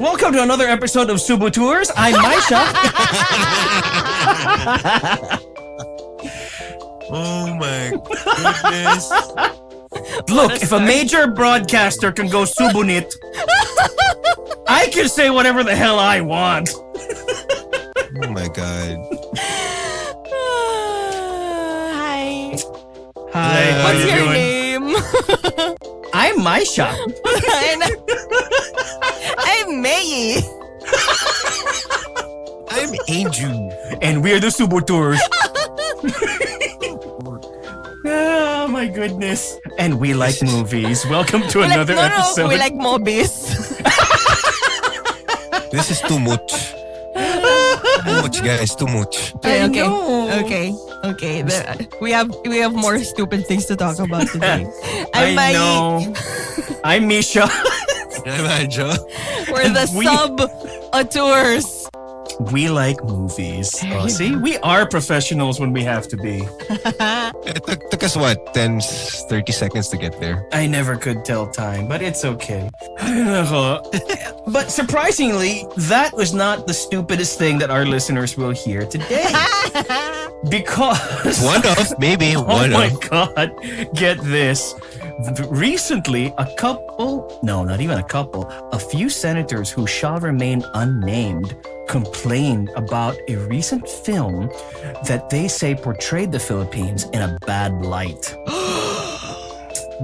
Welcome to another episode of Sub-Auteurs. I'm Maisha. Oh my goodness. Look, if a major broadcaster can go subunit, I can say whatever the hell I want. Oh my god. Hi. Hi. What's how you your doing? name? I'm Maisha. I'm May. I'm Angel. And we're the Sub-Auteurs. Oh my goodnss. And we like movies. Welcome to another episode. We like movies. This is too much. Too much, guys. Too much. I know. Okay. We have more stupid things to talk about today. I know. I'm Misha. I'm Anjo. We're the Sub-Auteurs. We like movies. Oh, see, we are professionals when we have to be. It took us what, 30 seconds to get there. I never could tell time, but it's okay. But surprisingly, that was not the stupidest thing that our listeners will hear today. Because maybe oh one my of. God, get this. Recently, a few senators who shall remain unnamed complained about a recent film that they say portrayed the Philippines in a bad light.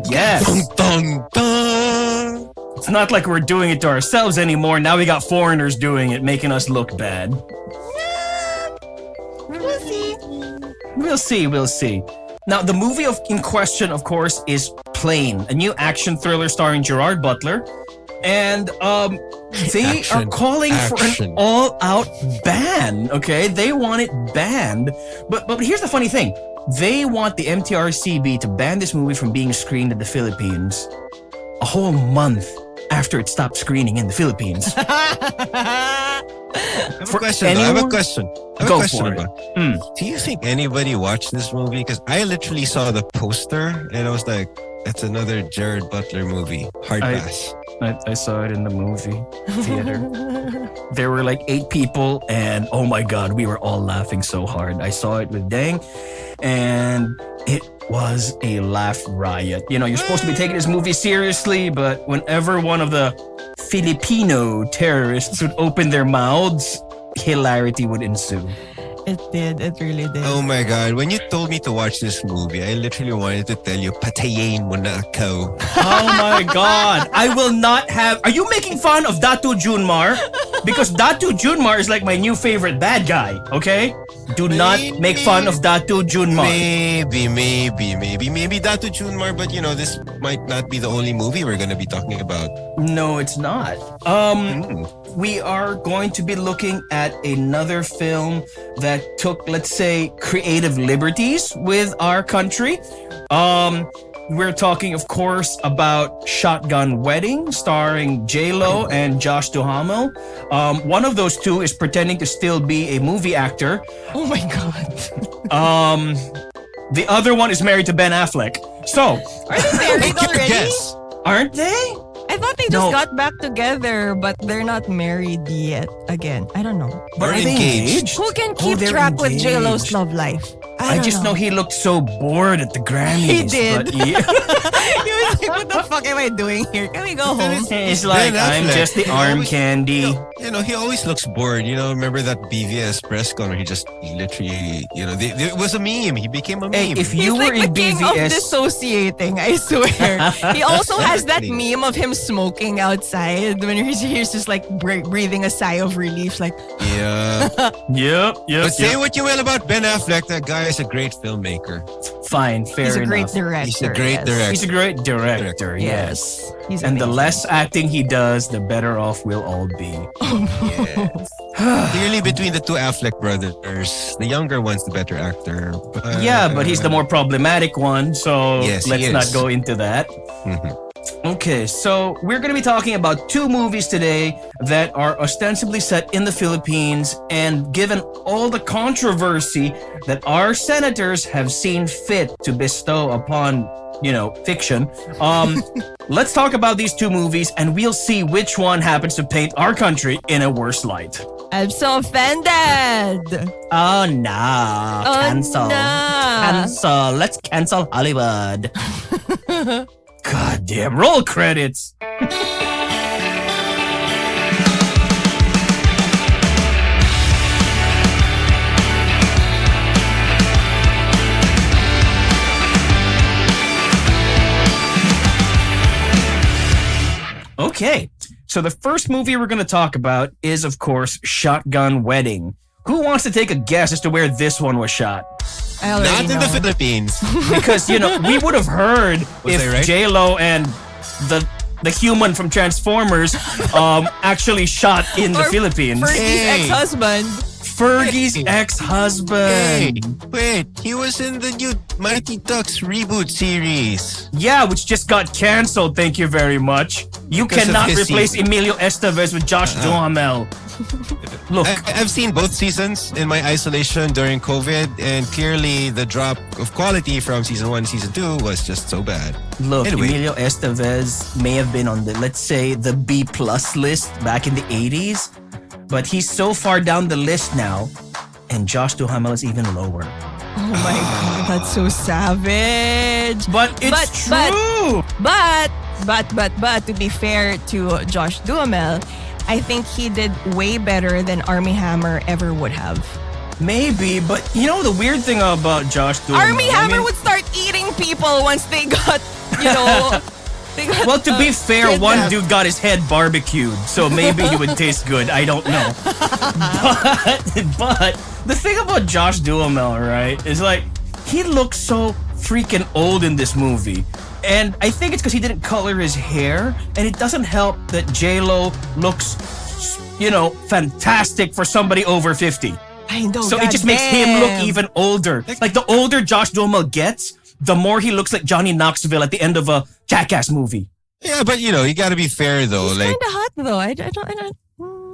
Yes. Dun, dun, dun. It's not like we're doing it to ourselves anymore. Now we got foreigners doing it, making us look bad. We'll see. Now, the movie in question, of course, is Plane, a new action thriller starring Gerard Butler. And they are calling for an all-out ban, okay? They want it banned. But here's the funny thing. They want the MTRCB to ban this movie from being screened in the Philippines a whole month after it stopped screening in the Philippines. I have a question. Go for it. Do you think anybody watched this movie? Because I literally saw the poster and I was like, that's another Gerard Butler movie. Hard pass. I saw it in the movie theater. There were like 8 people and oh my God, we were all laughing so hard. I saw it with Dang and it was a laugh riot. You know, you're supposed to be taking this movie seriously, but whenever one of the Filipino terrorists would open their mouths, hilarity would ensue. It did. It really did. Oh my God. When you told me to watch this movie, I literally wanted to tell you, patayin mo na ako. Oh my God. I will not have... Are you making fun of Datu Junmar? Because Datu Junmar is like my new favorite bad guy, okay? Do not make fun of Datu Junmar. Maybe Datu Junmar, but you know, this might not be the only movie we're going to be talking about. No, it's not. We are going to be looking at another film that took, let's say, creative liberties with our country. We're talking, of course, about Shotgun Wedding, starring J-Lo and Josh Duhamel. One of those two is pretending to still be a movie actor. Oh my God. The other one is married to Ben Affleck. So, Are they married already? Yes. aren't they? I thought they just got back together, but they're not married yet. Again, I don't know. But Or are they engaged. Who can keep they're track with engaged. J-Lo's love life? I just know he looked so bored at the Grammys. He did. But he- He was like, what the fuck am I doing here? Can we go home? He's like, Ben I'm Affleck. just the arm candy. You know, he always looks bored. You know, remember that BVS press con where he just literally, you know, it was a meme. He became a meme. Hey, if He's you were like in the king of BVS, dissociating, I swear. He also has that Exactly. meme of him smoking outside when he's just like breathing a sigh of relief, like, Yeah. yep. But say what you will about Ben Affleck, that guy is a great filmmaker. Fine, fair he's a great enough. director. He's a great yes. director. He's a great director, yes. He's And the amazing. less acting he does, the better off we'll all be. Clearly, between the two Affleck brothers, the younger one's the better actor. Yeah, but he's the more problematic one, so Yes, he let's is. not go into that. Mhm. Okay, so we're going to be talking about two movies today that are ostensibly set in the Philippines, and given all the controversy that our senators have seen fit to bestow upon fiction. Let's talk about these two movies and we'll see which one happens to paint our country in a worse light. I'm so offended. Oh, no. Cancel. No. Cancel. Let's cancel Hollywood. God damn. Roll credits. Okay, so the first movie we're going to talk about is, of course, Shotgun Wedding. Who wants to take a guess as to where this one was shot? I already Not in know. the Philippines. Because, we would have heard if they right? J-Lo and the human from Transformers actually shot in the Or Philippines. Fergie's Hey. ex-husband. Fergie's Hey. ex-husband. Wait, he was in the new Mighty Ducks reboot series. Yeah, which just got canceled, thank you very much. You Because of cannot his replace scene. Emilio Estevez with Josh Duhamel. Look, I've seen both seasons in my isolation during COVID, and clearly the drop of quality from season 1 to season 2 was just so bad. Look, Anyway. Emilio Estevez may have been on the, let's say, the B+ list back in the 80s, but he's so far down the list now, and Josh Duhamel is even lower. Oh my God, that's so savage. But it's true! But to be fair to Josh Duhamel, I think he did way better than Armie Hammer ever would have. Maybe, but the weird thing about Josh Duhamel... Armie Hammer would start eating people once they got, they got, Well, to be fair, one kidnapped. dude got his head barbecued, so maybe he would taste good. I don't know. But the thing about Josh Duhamel, right, is like, he looks so freaking old in this movie. And I think it's because he didn't color his hair, and it doesn't help that J-Lo looks, fantastic for somebody over 50. I know, So it just makes him look goddamn. even older. Like, the older Josh Duhamel gets, the more he looks like Johnny Knoxville at the end of a Jackass movie. Yeah, but you gotta be fair though. He's Like, kind of hot though. I don't.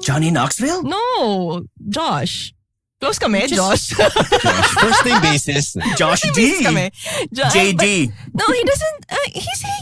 Johnny Knoxville? No, Josh. Close kami, Josh. Josh, first name basis. Josh Close D. kami. JD. No, he doesn't.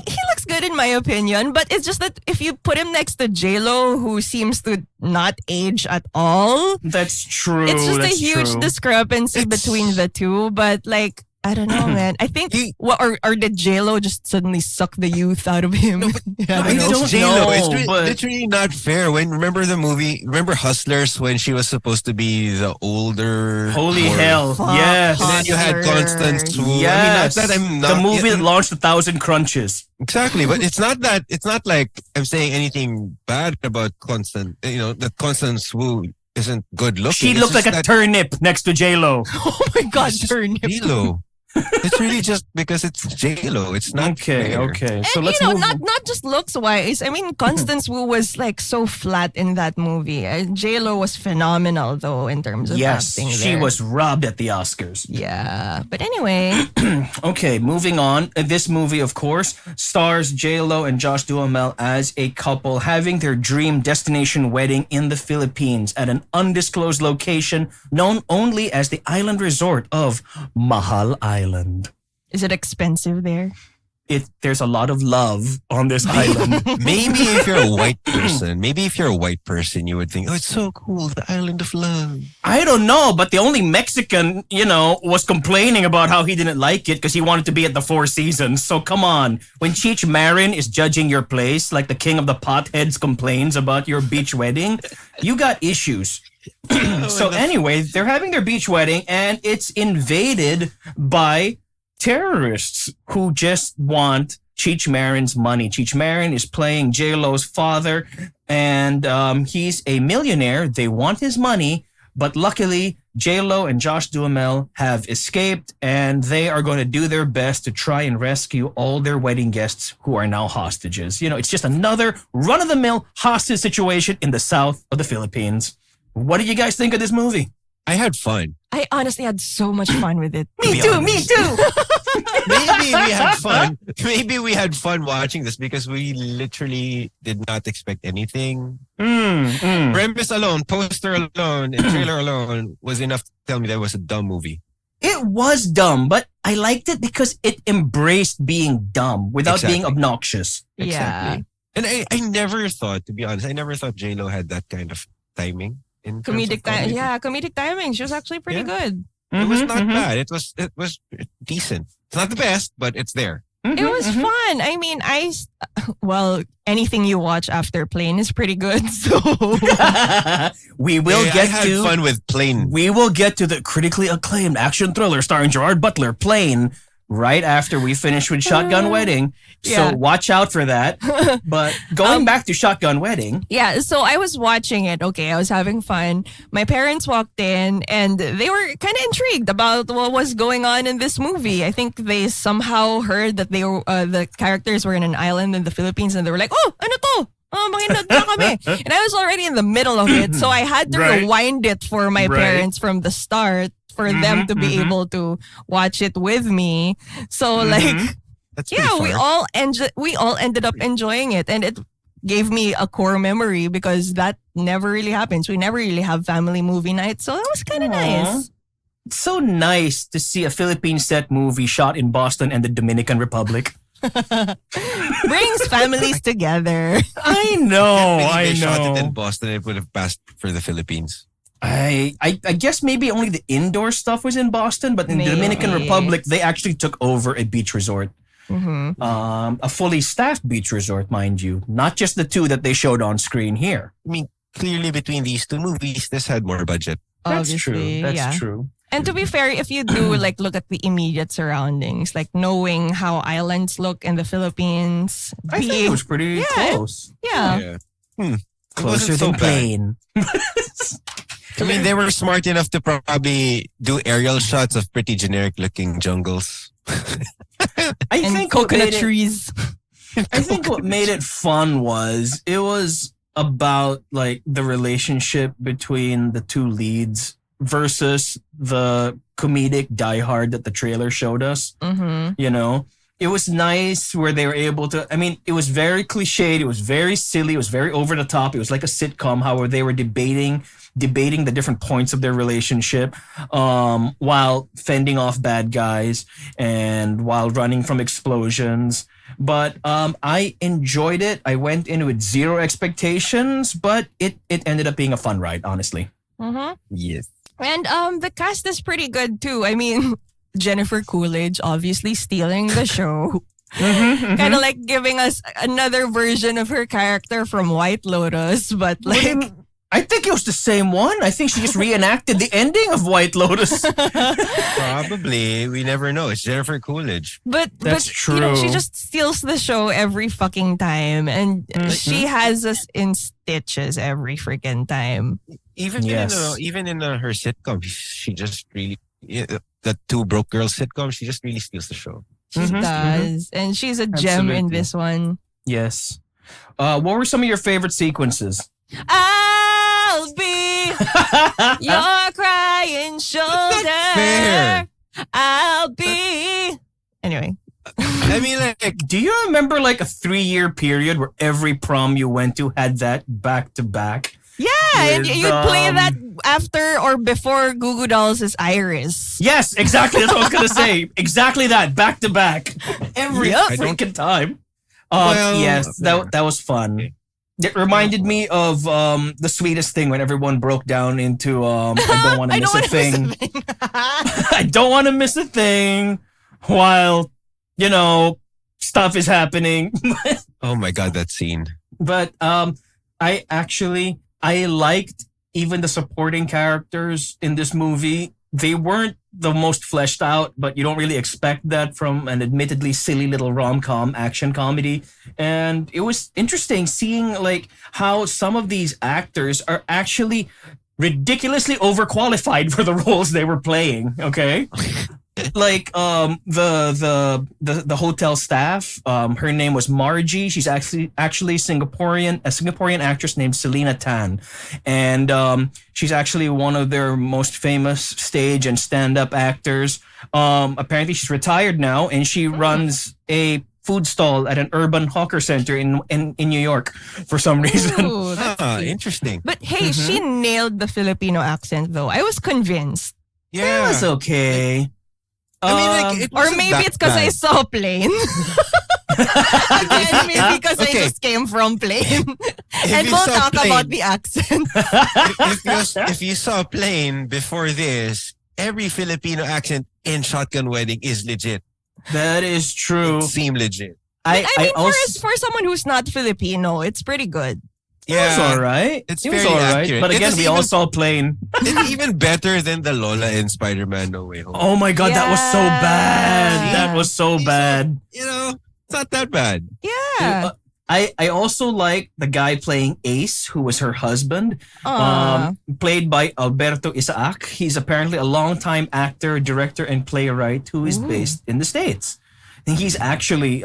He looks good in my opinion, but it's just that if you put him next to J-Lo, who seems to not age at all, That's true. it's just a that's huge true. discrepancy It's- between the two. But like, I don't know, man. I think, or did J-Lo just suddenly suck the youth out of him? I It's don't J-Lo. know, It's but- literally not fair. Remember the movie? Remember Hustlers when she was supposed to be the older? Holy more- hell. Fuck. Yes. And then you had Constance Wu. Yes. I mean, not that I'm not the movie that launched 1,000 Crunches. exactly, but it's not that. It's not like I'm saying anything bad about Constance. That Constance Wu isn't good looking. She It's looked like just a that turnip next to J-Lo. Oh my God, it's just turnip. J-Lo. It's really just because it's J-Lo. It's not fair. Okay. So And let's move. not just looks wise. I mean, Constance Wu was like so flat in that movie. J-Lo was phenomenal though in terms of Yes, acting. she there. was robbed at the Oscars. Yeah, but anyway, Okay, moving on. This movie, of course, stars J-Lo and Josh Duhamel as a couple having their dream destination wedding in the Philippines at an undisclosed location known only as the island resort of Mahal Island. is it expensive there? There's a lot of love on this island. Maybe if you're a white person, you would think, oh, it's so cool, the island of love. I don't know, but the only Mexican, was complaining about how he didn't like it because he wanted to be at the Four Seasons. So come on. When Cheech Marin is judging your place, like the king of the potheads complains about your beach wedding, you got issues. So anyway, they're having their beach wedding and it's invaded by terrorists who just want Cheech Marin's money. Cheech Marin is playing J-Lo's father and he's a millionaire. They want his money, but luckily J-Lo and Josh Duhamel have escaped and they are going to do their best to try and rescue all their wedding guests who are now hostages. It's just another run-of-the-mill hostage situation in the south of the Philippines. What do you guys think of this movie? I had fun. I honestly had so much fun with it. Me too. Maybe we had fun. Maybe we had fun watching this because we literally did not expect anything. Premise alone, poster alone, and trailer alone was enough to tell me that it was a dumb movie. It was dumb, but I liked it because it embraced being dumb without being Exactly. obnoxious. Exactly. And I never thought, to be honest, I never thought J-Lo had that kind of timing in terms of Comedic comedy. comedic timing. She was actually pretty good. It was not bad. It was decent. It's not the best, but it's there. It was fun. I mean, anything you watch after Plane is pretty good. So We will I get had to fun with Plane. we will get to the critically acclaimed action thriller starring Gerard Butler, Plane, right after we finish with Shotgun Wedding. Yeah. So watch out for that. But going back to Shotgun Wedding, yeah, so I was watching it. Okay, I was having fun. My parents walked in and they were kind of intrigued about what was going on in this movie. I think they somehow heard that they were the characters were in an island in the Philippines and they were like, "Oh, ano to? Oh, makinig na kami." And I was already in the middle of it, so I had to Right. rewind it for my Right. parents from the start for them to be able to watch it with me. So like That's yeah, pretty far. we all ended up enjoying it, and it gave me a core memory because that never really happens. We never really have family movie nights, so that was kind of nice. it's so nice to see a Philippine set movie shot in Boston and the Dominican Republic. Brings families together. I know, Maybe I they shot it in know. Boston. It would have passed for the Philippines. I guess maybe only the indoor stuff was in Boston, but in the Dominican Maybe. Republic, they actually took over a beach resort. Mm-hmm. A fully staffed beach resort, mind you. Not just the two that they showed on screen here. I mean, clearly between these two movies, this had more budget. That's true. Obviously, That's yeah. true. And to be fair, if you do like look at the immediate surroundings, like knowing how islands look in the Philippines, I think it was pretty close. yeah. It Closer wasn't so than bad. Plane. I mean, they were smart enough to probably do aerial shots of pretty generic looking jungles. I And think what coconut made it- trees. I think what made it fun was it was about like the relationship between the two leads versus the comedic diehard that the trailer showed us. Mm-hmm. You know, it was nice where they were able to. I mean, it was very cliched. It was very silly. It was very over the top. It was like a sitcom. However, they were debating the different points of their relationship, while fending off bad guys and while running from explosions. But I enjoyed it. I went in with zero expectations, but it ended up being a fun ride, honestly. Mm-hmm. Yes. And the cast is pretty good too. I mean, Jennifer Coolidge obviously stealing the show. Kind of like giving us another version of her character from White Lotus, but like I think it was the same one. I think she just reenacted the ending of White Lotus. Probably. We never know. It's Jennifer Coolidge. But That's you know, she true. just steals the show every fucking time, and she has us in stitches every freaking time. Even Yes. in her sitcom, she just really the Two Broke Girls sitcom. She just really steals the show. She does, and she's a gem in Absolutely. this one. Yes. What were some of your favorite sequences? I'll be your crying shoulder. fair. I'll be. Anyway, I mean, like, Do you remember like a 3-year period where every prom you went to had that back to back? yeah, and With, you'd play that after or before Goo Goo Dolls' Iris. Yes, exactly. That's what I was gonna say. Exactly that, back to back, every Yep. freaking time. Well, Yes, that was fun. Okay. It reminded me of the sweetest thing when everyone broke down into I don't want to miss a thing. I don't want to miss a thing while stuff is happening. oh my God, that scene. But I liked even the supporting characters in this movie. They weren't the most fleshed out, but you don't really expect that from an admittedly silly little rom-com action comedy. And it was interesting seeing like how some of these actors are actually ridiculously overqualified for the roles they were playing. Okay. Like the hotel staff, her name was Margie. She's actually a Singaporean actress named Selena Tan, and she's actually one of their most famous stage and stand-up actors. Apparently she's retired now, and she runs a food stall at an urban hawker center in New York for some reason. Ooh, that's cute. Interesting. But hey, she nailed the Filipino accent though. I was convinced. It Yeah. was okay. it Or wasn't maybe that it's because I bad. saw a plane. Again, maybe because I just came from plane. And you we'll saw talk plane- about the accent. if you saw a plane before this, every Filipino accent in Shotgun Wedding is legit. That is true. Seem legit. I mean, also, for someone who's not Filipino, it's pretty good. it was all right. It's it was very all right. accurate. But It again, was we all even- saw Plane. It's even better than the Lola in Spider-Man No Way Home. Oh my God, that was so bad. Yeah. That was so bad. You know, it's not that bad. Yeah. I also like the guy playing Ace, who was her husband, played by Alberto Isaac. He's apparently a longtime actor, director, and playwright who is based in the States. And he's actually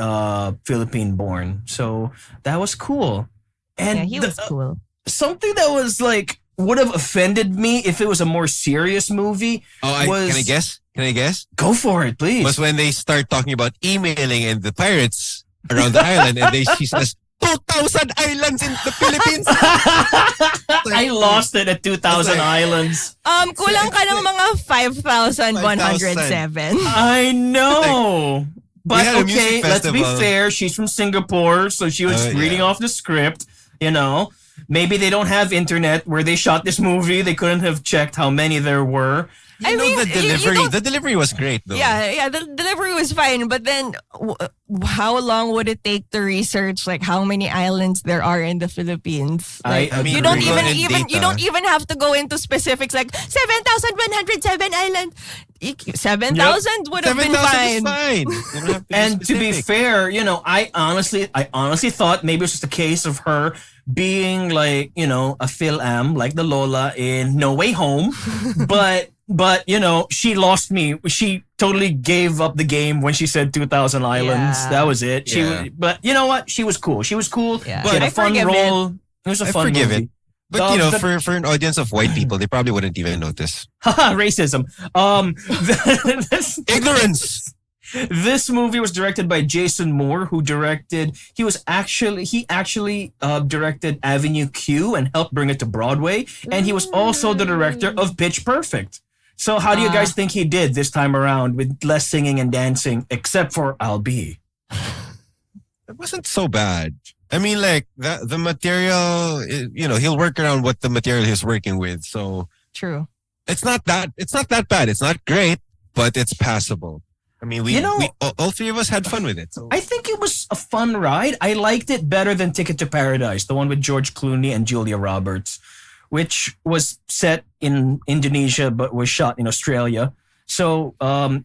Philippine-born. So that was cool. And Yeah, he was cool. something that was like would have offended me if it was a more serious movie. Can was I guess? Can I guess? Go for it, please. Was when they start talking about emailing and the pirates around the island, and she says 2,000 islands in the Philippines. I lost it at 2,000 Okay. islands. Kulang ka ng mga 5,107. I know. But had a music okay, let's be festival. fair. She's from Singapore, so she was reading Yeah. off the script, you know. Maybe they don't have internet where they shot this movie. They couldn't have checked how many there were. You know, mean, the you delivery. don't- The delivery was great, though. Yeah, the delivery was fine, but then how long would it take to research like how many islands there are in the Philippines? Like, I mean, you don't Google even and you data. don't even have to go into specifics like 7,107 islands. 7,000 would have been 7,000 is fine. fine. You don't have to be And to be specific. fair, you know, I honestly thought maybe it was just a case of her being like, you know, a Phil-am like the Lola in No Way Home, but you know, she lost me. She totally gave up the game when she said 2,000 islands. Yeah. That was it. Yeah. But you know what? She was cool. She was cool. Yeah. She had I a fun forgive role. It was a I fun forgive movie. it. But you know, The- for an audience of white people, they probably wouldn't even notice. Haha, racism. This, Ignorance. this movie was directed by Jason Moore, who directed. He actually directed Avenue Q and helped bring it to Broadway, and he was also the director of Pitch Perfect. So how do you guys think he did this time around with less singing and dancing, except for I'll Be? It wasn't so bad. I mean, like the material. You know, he'll work around what the material he's working with. So True. it's not that bad. It's not great, but it's passable. I mean, we all three of us had fun with it. So. I think it was a fun ride. I liked it better than Ticket to Paradise, the one with George Clooney and Julia Roberts, which was set in Indonesia but was shot in Australia. So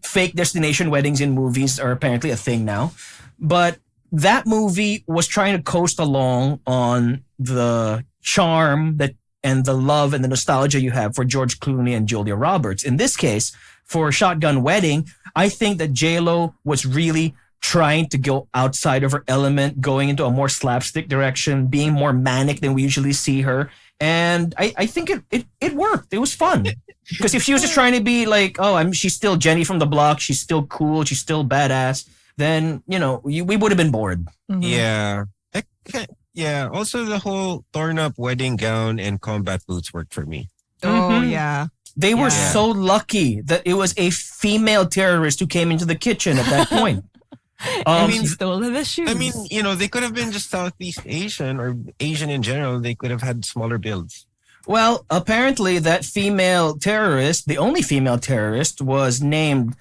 fake destination weddings in movies are apparently a thing now. But that movie was trying to coast along on the charm that and the love and the nostalgia you have for George Clooney and Julia Roberts. In this case, for Shotgun Wedding, I think that J-Lo was really trying to go outside of her element, going into a more slapstick direction, being more manic than we usually see her. And I think it worked. It was fun. Because if she was just trying to be like, she's still Jenny from the block, she's still cool, she's still badass, then, you know, we would have been bored. Yeah. Yeah. Also, the whole torn up wedding gown and combat boots worked for me. Oh, yeah. They were Yeah. so lucky that it was a female terrorist who came into the kitchen at that point. She stole the shoes. I mean, you know, they could have been just Southeast Asian or Asian in general. They could have had smaller builds. Well, apparently that female terrorist, the only female terrorist, was named,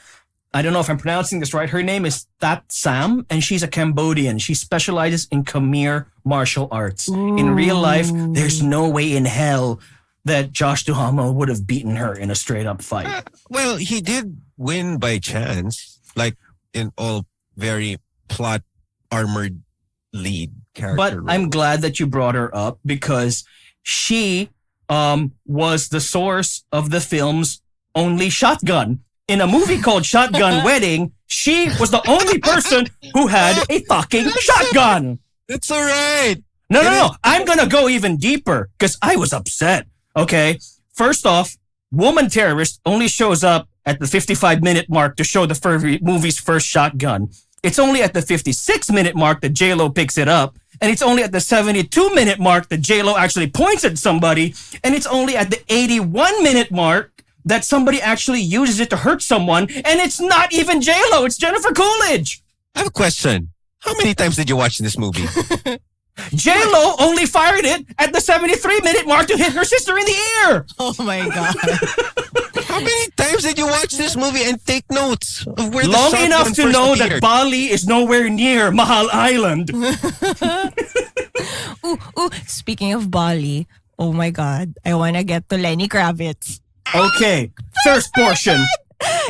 I don't know if I'm pronouncing this right, her name is Tat Sam, and she's a Cambodian. She specializes in Khmer martial arts. In real life, there's no way in hell that Josh Duhamel would have beaten her in a straight-up fight. Well, he did win by chance, like in all very plot armored lead character. But roles. I'm glad that you brought her up because she was the source of the film's only shotgun. In a movie called Shotgun Wedding, she was the only person who had a fucking shotgun. That's all right. No. I'm going to go even deeper because I was upset. Okay. First off, woman terrorist only shows up at the 55-minute mark to show the movie's first shotgun. It's only at the 56-minute mark that J-Lo picks it up. And it's only at the 72-minute mark that J-Lo actually points at somebody. And it's only at the 81-minute mark that somebody actually uses it to hurt someone, and it's not even J-Lo, it's Jennifer Coolidge. I have a question. How many times did you watch this movie? J-Lo only fired it at the 73-minute mark to hit her sister in the ear. Oh my God. How many times did you watch this movie and take notes of where Long the shotgun enough to first know appeared? that Bali is nowhere near Mahal Island. Ooh, speaking of Bali, oh my God, I want to get to Lenny Kravitz. Okay, first portion.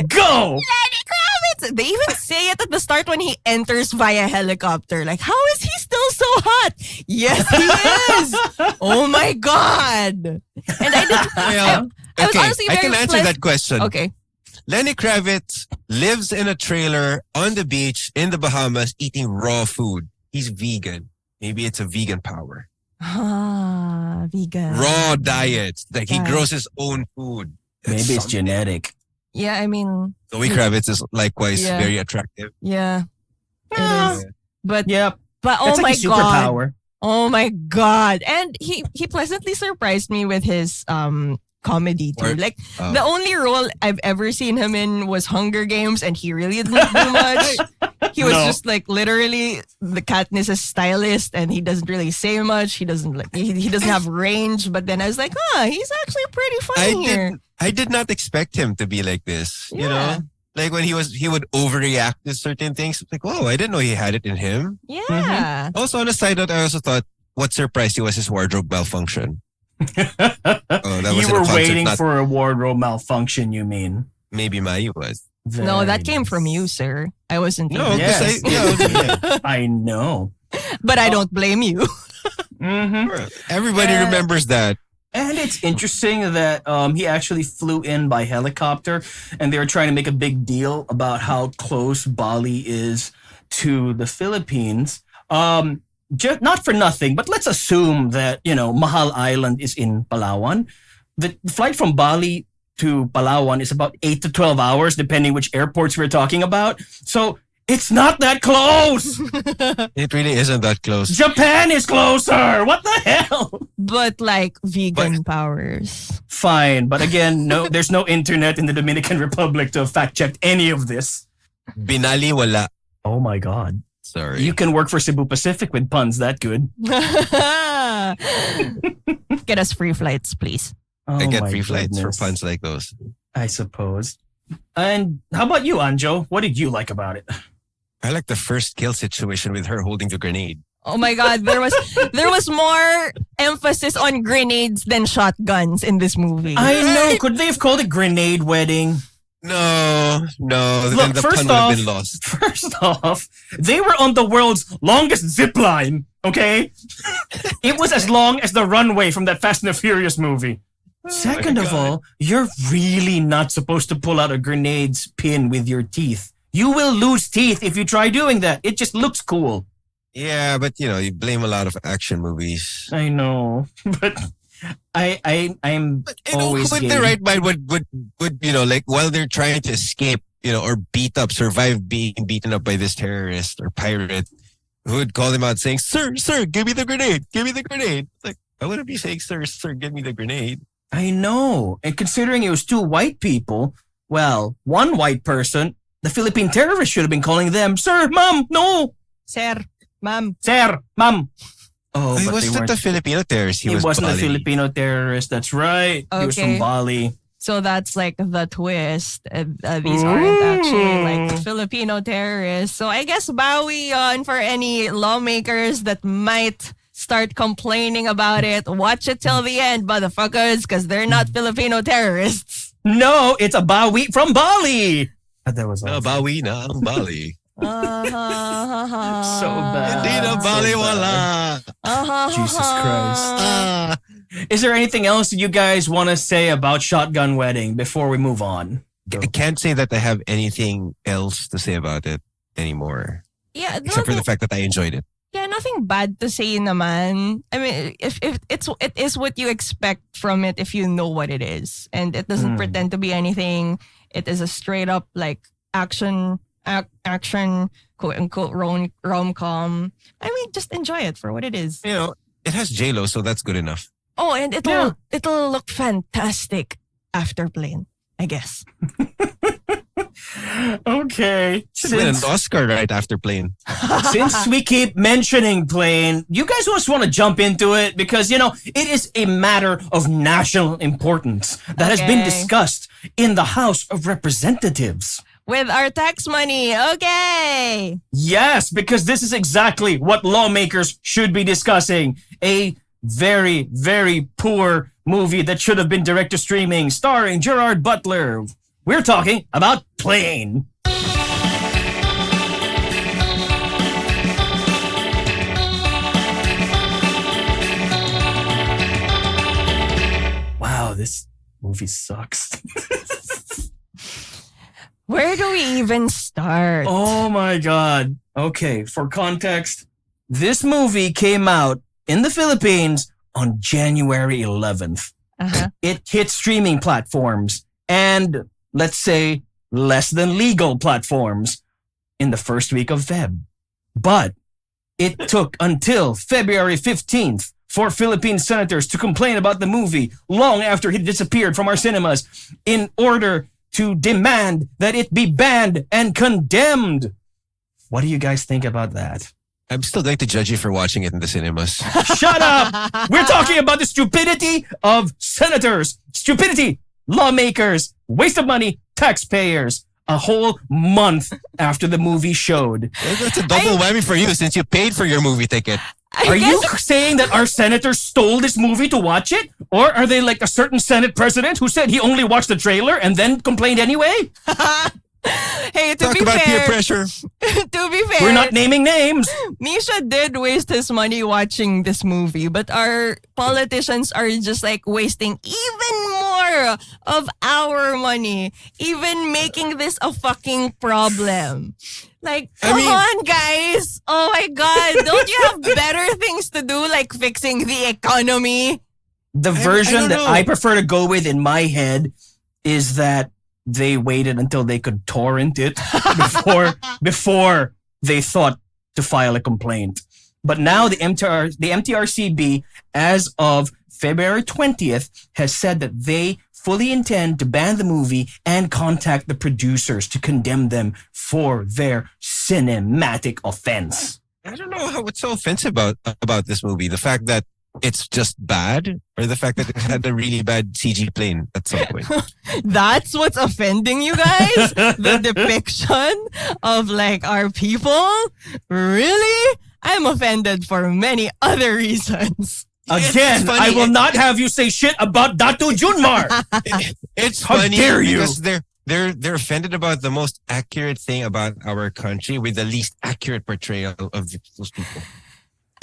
Go! Lenny Kravitz! They even say it at the start when he enters via helicopter. Like, how is he still so hot? Yes, he is! Oh my God! And I did. Well, I was okay, honestly I very can answer pleasant- that question. Okay. Lenny Kravitz lives in a trailer on the beach in the Bahamas eating raw food. He's vegan. Maybe it's a vegan power. Ah, vegan. Raw diet. Like he Right. grows his own food. Maybe That's it's something. genetic. Yeah, I mean, Zoe Kravitz is likewise Yeah. very attractive. yeah. It Ah. is. But Yep. but oh That's my like a God. superpower. Oh my God. And he pleasantly surprised me with his comedy too. Or- Like Oh. the only role I've ever seen him in was Hunger Games, and he really didn't do much. He was No. just like literally the Katniss's stylist, and he doesn't really say much. He doesn't like he doesn't have range. But then I was like, he's actually pretty funny here. I did not expect him to be like this. You Yeah. know? Like when he would overreact to certain things. Like, whoa, I didn't know he had it in him. Yeah. Also, on a side note, I also thought what surprised you was his wardrobe malfunction. That was You in a were concert, waiting not- for a wardrobe malfunction, you mean? Maybe Mai was. No, Very that came from nice. you, sir. I wasn't. No, even- Yes. yeah. I know. But I don't blame you. Everybody Yeah. remembers that. And it's interesting that he actually flew in by helicopter, and they were trying to make a big deal about how close Bali is to the Philippines. Just not for nothing, but let's assume that Mahal Island is in Palawan. The flight from Bali to Palawan is about 8 to 12 hours, depending which airports we're talking about. So it's not that close. It really isn't that close. Japan is closer. What the hell? But like vegan powers. Fine, but again, no, there's no internet in the Dominican Republic to fact check any of this. Binali wala. Oh my God. Sorry. You can work for Cebu Pacific with puns that good. Get us free flights, please. Oh I get my free flights for goodness. puns like those. I suppose. And how about you, Anjo? What did you like about it? I like the first kill situation with her holding the grenade. Oh my God, there was more emphasis on grenades than shotguns in this movie. I know. Could they have called it Grenade Wedding? No. Look, Then the first pun would have off- been lost. First off, they were on the world's longest zip line, okay? It was as long as the runway from that Fast and the Furious movie. Second of all, you're really not supposed to pull out a grenade's pin with your teeth. You will lose teeth if you try doing that. It just looks cool. Yeah, but you blame a lot of action movies. I know, but I'm always who in game. the right mind would like while they're trying to escape, or survive being beaten up by this terrorist or pirate, who would call him out saying, "Sir, give me the grenade, give me the grenade." Like, I wouldn't be saying, "Sir, give me the grenade." I know, and considering it was two white people, well, one white person, the Philippine terrorist should have been calling them, "Sir, ma'am, no, Sir, ma'am. sir, ma'am." Oh, He but they wasn't weren't. the Filipino terrorist. He wasn't a Bali. Filipino terrorist. That's right. He was Okay. from Bali. So that's like the twist. These aren't actually like Filipino terrorists. So I guess bowie on for any lawmakers that might start complaining about it. Watch it till the end, motherfuckers, because they're not Filipino terrorists. No, it's a Bawi from Bali. That was awesome. Bawi na ang Bali. So bad. Hindi na So Bali bad. wala. Jesus Christ. Is there anything else you guys want to say about Shotgun Wedding before we move on? I can't say that I have anything else to say about it anymore, Yeah, except for the fact that I enjoyed it. Yeah, nothing bad to say naman. I mean, if it is what you expect from it if you know what it is, and it doesn't pretend to be anything. It is a straight up like action quote unquote rom-com. I mean, just enjoy it for what it is. It has J-Lo, so that's good enough. Oh, and it'll look fantastic after plane. I guess. Okay. Should win an Oscar right after Plane. Since we keep mentioning Plane, you guys just want to jump into it because, you know, it is a matter of national importance that has been discussed in the House of Representatives. With our tax money, okay. Yes, because this is exactly what lawmakers should be discussing. A very, very poor movie that should have been direct to streaming starring Gerard Butler. We're talking about Plane. Wow, this movie sucks. Where do we even start? Oh my God. Okay, for context, this movie came out in the Philippines on January 11th. It hit streaming platforms and, let's say, less than legal platforms in the first week of Feb. But it took until February 15th for Philippine senators to complain about the movie long after it disappeared from our cinemas in order to demand that it be banned and condemned. What do you guys think about that? I'm still going to judge you for watching it in the cinemas. Shut up! We're talking about the stupidity of senators, stupidity, lawmakers, waste of money, taxpayers. A whole month after the movie showed. That's a double whammy for you since you paid for your movie ticket. Are you saying that our senators stole this movie to watch it? Or are they like a certain Senate president who said he only watched the trailer and then complained anyway? Hey, to Talk be about fair, peer pressure. to be fair, We're not naming names. Misha did waste his money watching this movie, but our politicians are just like wasting even more of our money, even making this a fucking problem. Like, come on, guys. Oh my God. Don't you have better things to do, like fixing the economy? The version that I prefer to go with in my head is that they waited until they could torrent it before they thought to file a complaint. But now the MTRCB, as of February 20th, has said that they fully intend to ban the movie and contact the producers to condemn them for their cinematic offense. I don't know what's so offensive about this movie. The fact that it's just bad, or the fact that it had a really bad CG plane at some point. That's what's offending you guys? The depiction of like our people? Really? I'm offended for many other reasons. Again, I will not have you say shit about Datu Junmar. It's How funny dare you? because they're offended about the most accurate thing about our country with the least accurate portrayal of those people.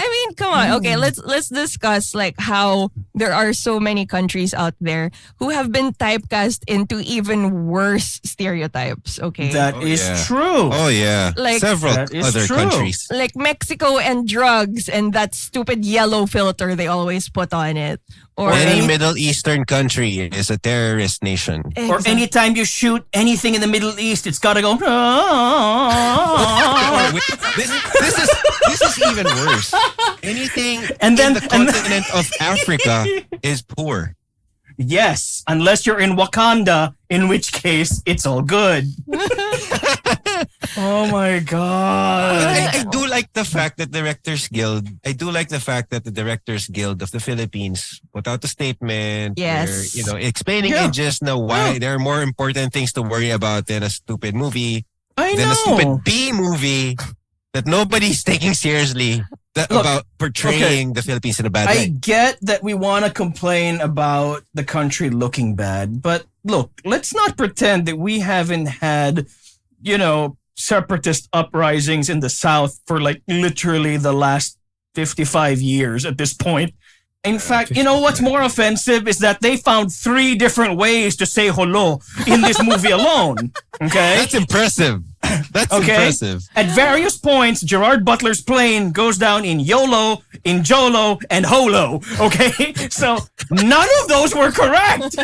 I mean, come on. Okay, let's discuss like how there are so many countries out there who have been typecast into even worse stereotypes. Okay, That is true. Oh yeah, Like- several That is other true. countries. like Mexico and drugs and that stupid yellow filter they always put on it. Or Any Middle Eastern country is a terrorist nation. Or anytime you shoot anything in the Middle East, it's gotta go. This is even worse. Anything And then- in the continent of Africa is poor. Yes, unless you're in Wakanda, in which case it's all good. Oh my God. I do like the fact that the Directors Guild of the Philippines put out a statement. Yes. Where, explaining Yeah. it just now why there are more important things to worry about than a stupid movie, I than a know. stupid B movie that nobody's taking seriously about portraying the Philippines in a bad I light. get that we want to complain about the country looking bad, but look, let's not pretend that we haven't had, separatist uprisings in the South for like literally the last 55 years at this point. In fact, you know what's more offensive is that they found 3 different ways to say hello in this movie alone. Okay? That's impressive. That's impressive. At various points, Gerard Butler's plane goes down in YOLO, in JOLO, and HOLO. Okay? So none of those were correct.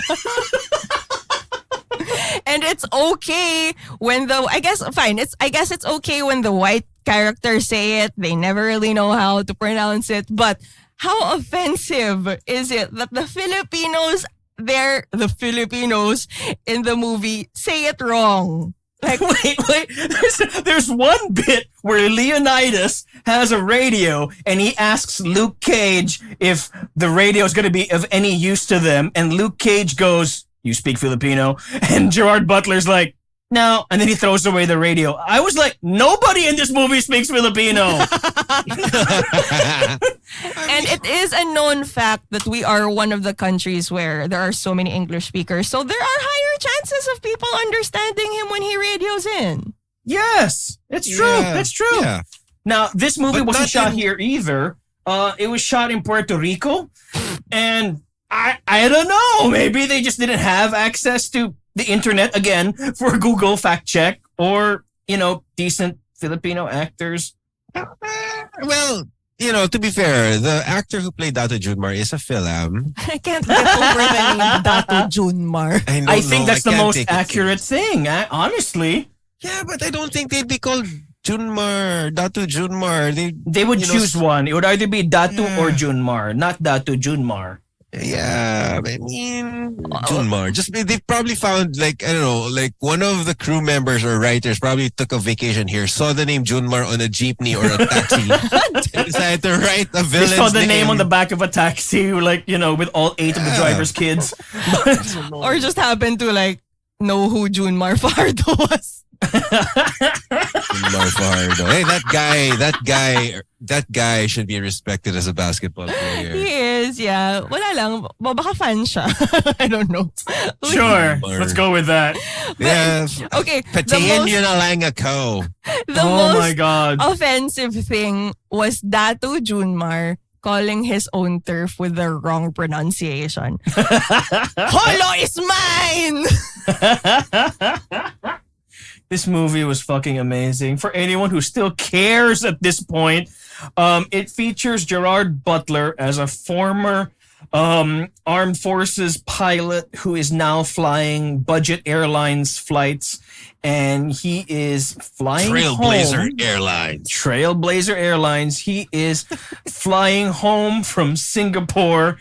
And it's okay when I guess it's okay when the white characters say it. They never really know how to pronounce it. But how offensive is it that the Filipinos the Filipinos in the movie say it wrong. Like, wait. There's one bit where Leonidas has a radio and he asks Luke Cage if the radio is going to be of any use to them. And Luke Cage goes, "You speak Filipino?" And Gerard Butler's like, "No." And then he throws away the radio. I was like, nobody in this movie speaks Filipino. and it is a known fact that we are one of the countries where there are so many English speakers. So there are higher chances of people understanding him when he radios in. Yes, it's true. Yeah, That's true. yeah. Now, this movie But wasn't not shot in- here either. It was shot in Puerto Rico. And I don't know. Maybe they just didn't have access to the internet again for Google fact check or, decent Filipino actors. Well, to be fair, the actor who played Dato Junmar is a Philam. I can't get over the name Dato Junmar. I think that's the most accurate thing, honestly. Yeah, but I don't think they'd be called Junmar, Dato Junmar. They would choose one. It would either be Datu Yeah. or Junmar, not Datu Junmar. Yeah, I mean, Junmar. They probably found, I don't know, one of the crew members or writers probably took a vacation here, saw the name Junmar on a jeepney or a taxi, and decided to write a They villain's saw the name on the back of a taxi, with all 8 of the driver's kids. Or just happened to know who Junmar Fardo was. Junmar Fajardo. Hey, that guy should be respected as a basketball player. He is, yeah. Wala lang. Baka fan siya. I don't know. Sure, let's go with that. Yeah. Okay. Patiin yun na lang ako. The Oh most my God. offensive thing was Datu Junmar calling his own turf with the wrong pronunciation. Holo is mine! This movie was fucking amazing. For anyone who still cares at this point, it features Gerard Butler as a former armed forces pilot who is now flying budget airlines flights, and he is flying home. Trailblazer Airlines. He is flying home from Singapore,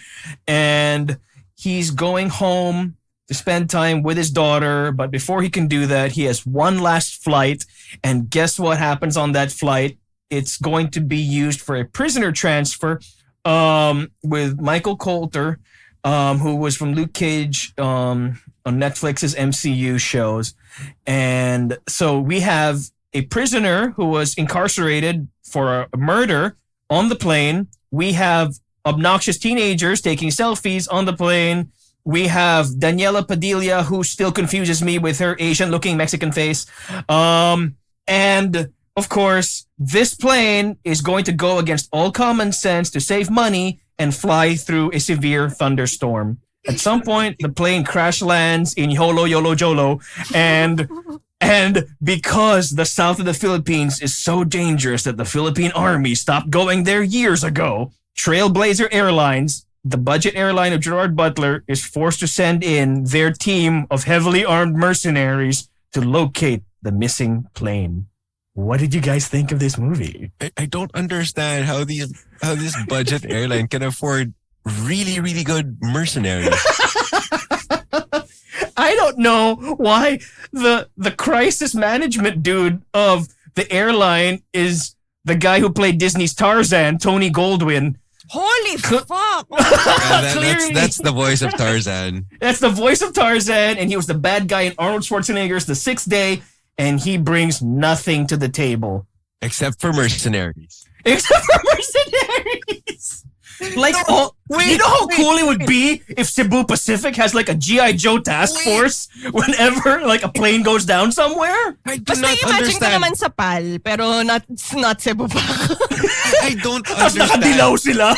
and he's going home to spend time with his daughter. But before he can do that, he has one last flight. And guess what happens on that flight? It's going to be used for a prisoner transfer with Michael Coulter, who was from Luke Cage on Netflix's MCU shows. And so we have a prisoner who was incarcerated for a murder on the plane. We have obnoxious teenagers taking selfies on the plane. We have Daniela Padilla, who still confuses me with her Asian-looking Mexican face. And, of course, this plane is going to go against all common sense to save money and fly through a severe thunderstorm. At some point, the plane crash lands in Yolo Yolo Jolo, and because the south of the Philippines is so dangerous that the Philippine Army stopped going there years ago, Trailblazer Airlines, the budget airline of Gerard Butler, is forced to send in their team of heavily armed mercenaries to locate the missing plane. What did you guys think of this movie? I don't understand how this budget airline can afford really, really good mercenaries. I don't know why the crisis management dude of the airline is the guy who played Disney's Tarzan, Tony Goldwyn. Holy fuck! That's the voice of Tarzan. That's the voice of Tarzan, and he was the bad guy in Arnold Schwarzenegger's The Sixth Day, and he brings nothing to the table. Except for mercenaries. Except for mercenaries! Like, you know how cool it would be if Cebu Pacific has like a G.I. Joe task force whenever like a plane goes down somewhere? I do Basta not imagine ko understand. naman sa PAL, pero not Cebu pa. I don't Tapos understand. nakadilaw sila.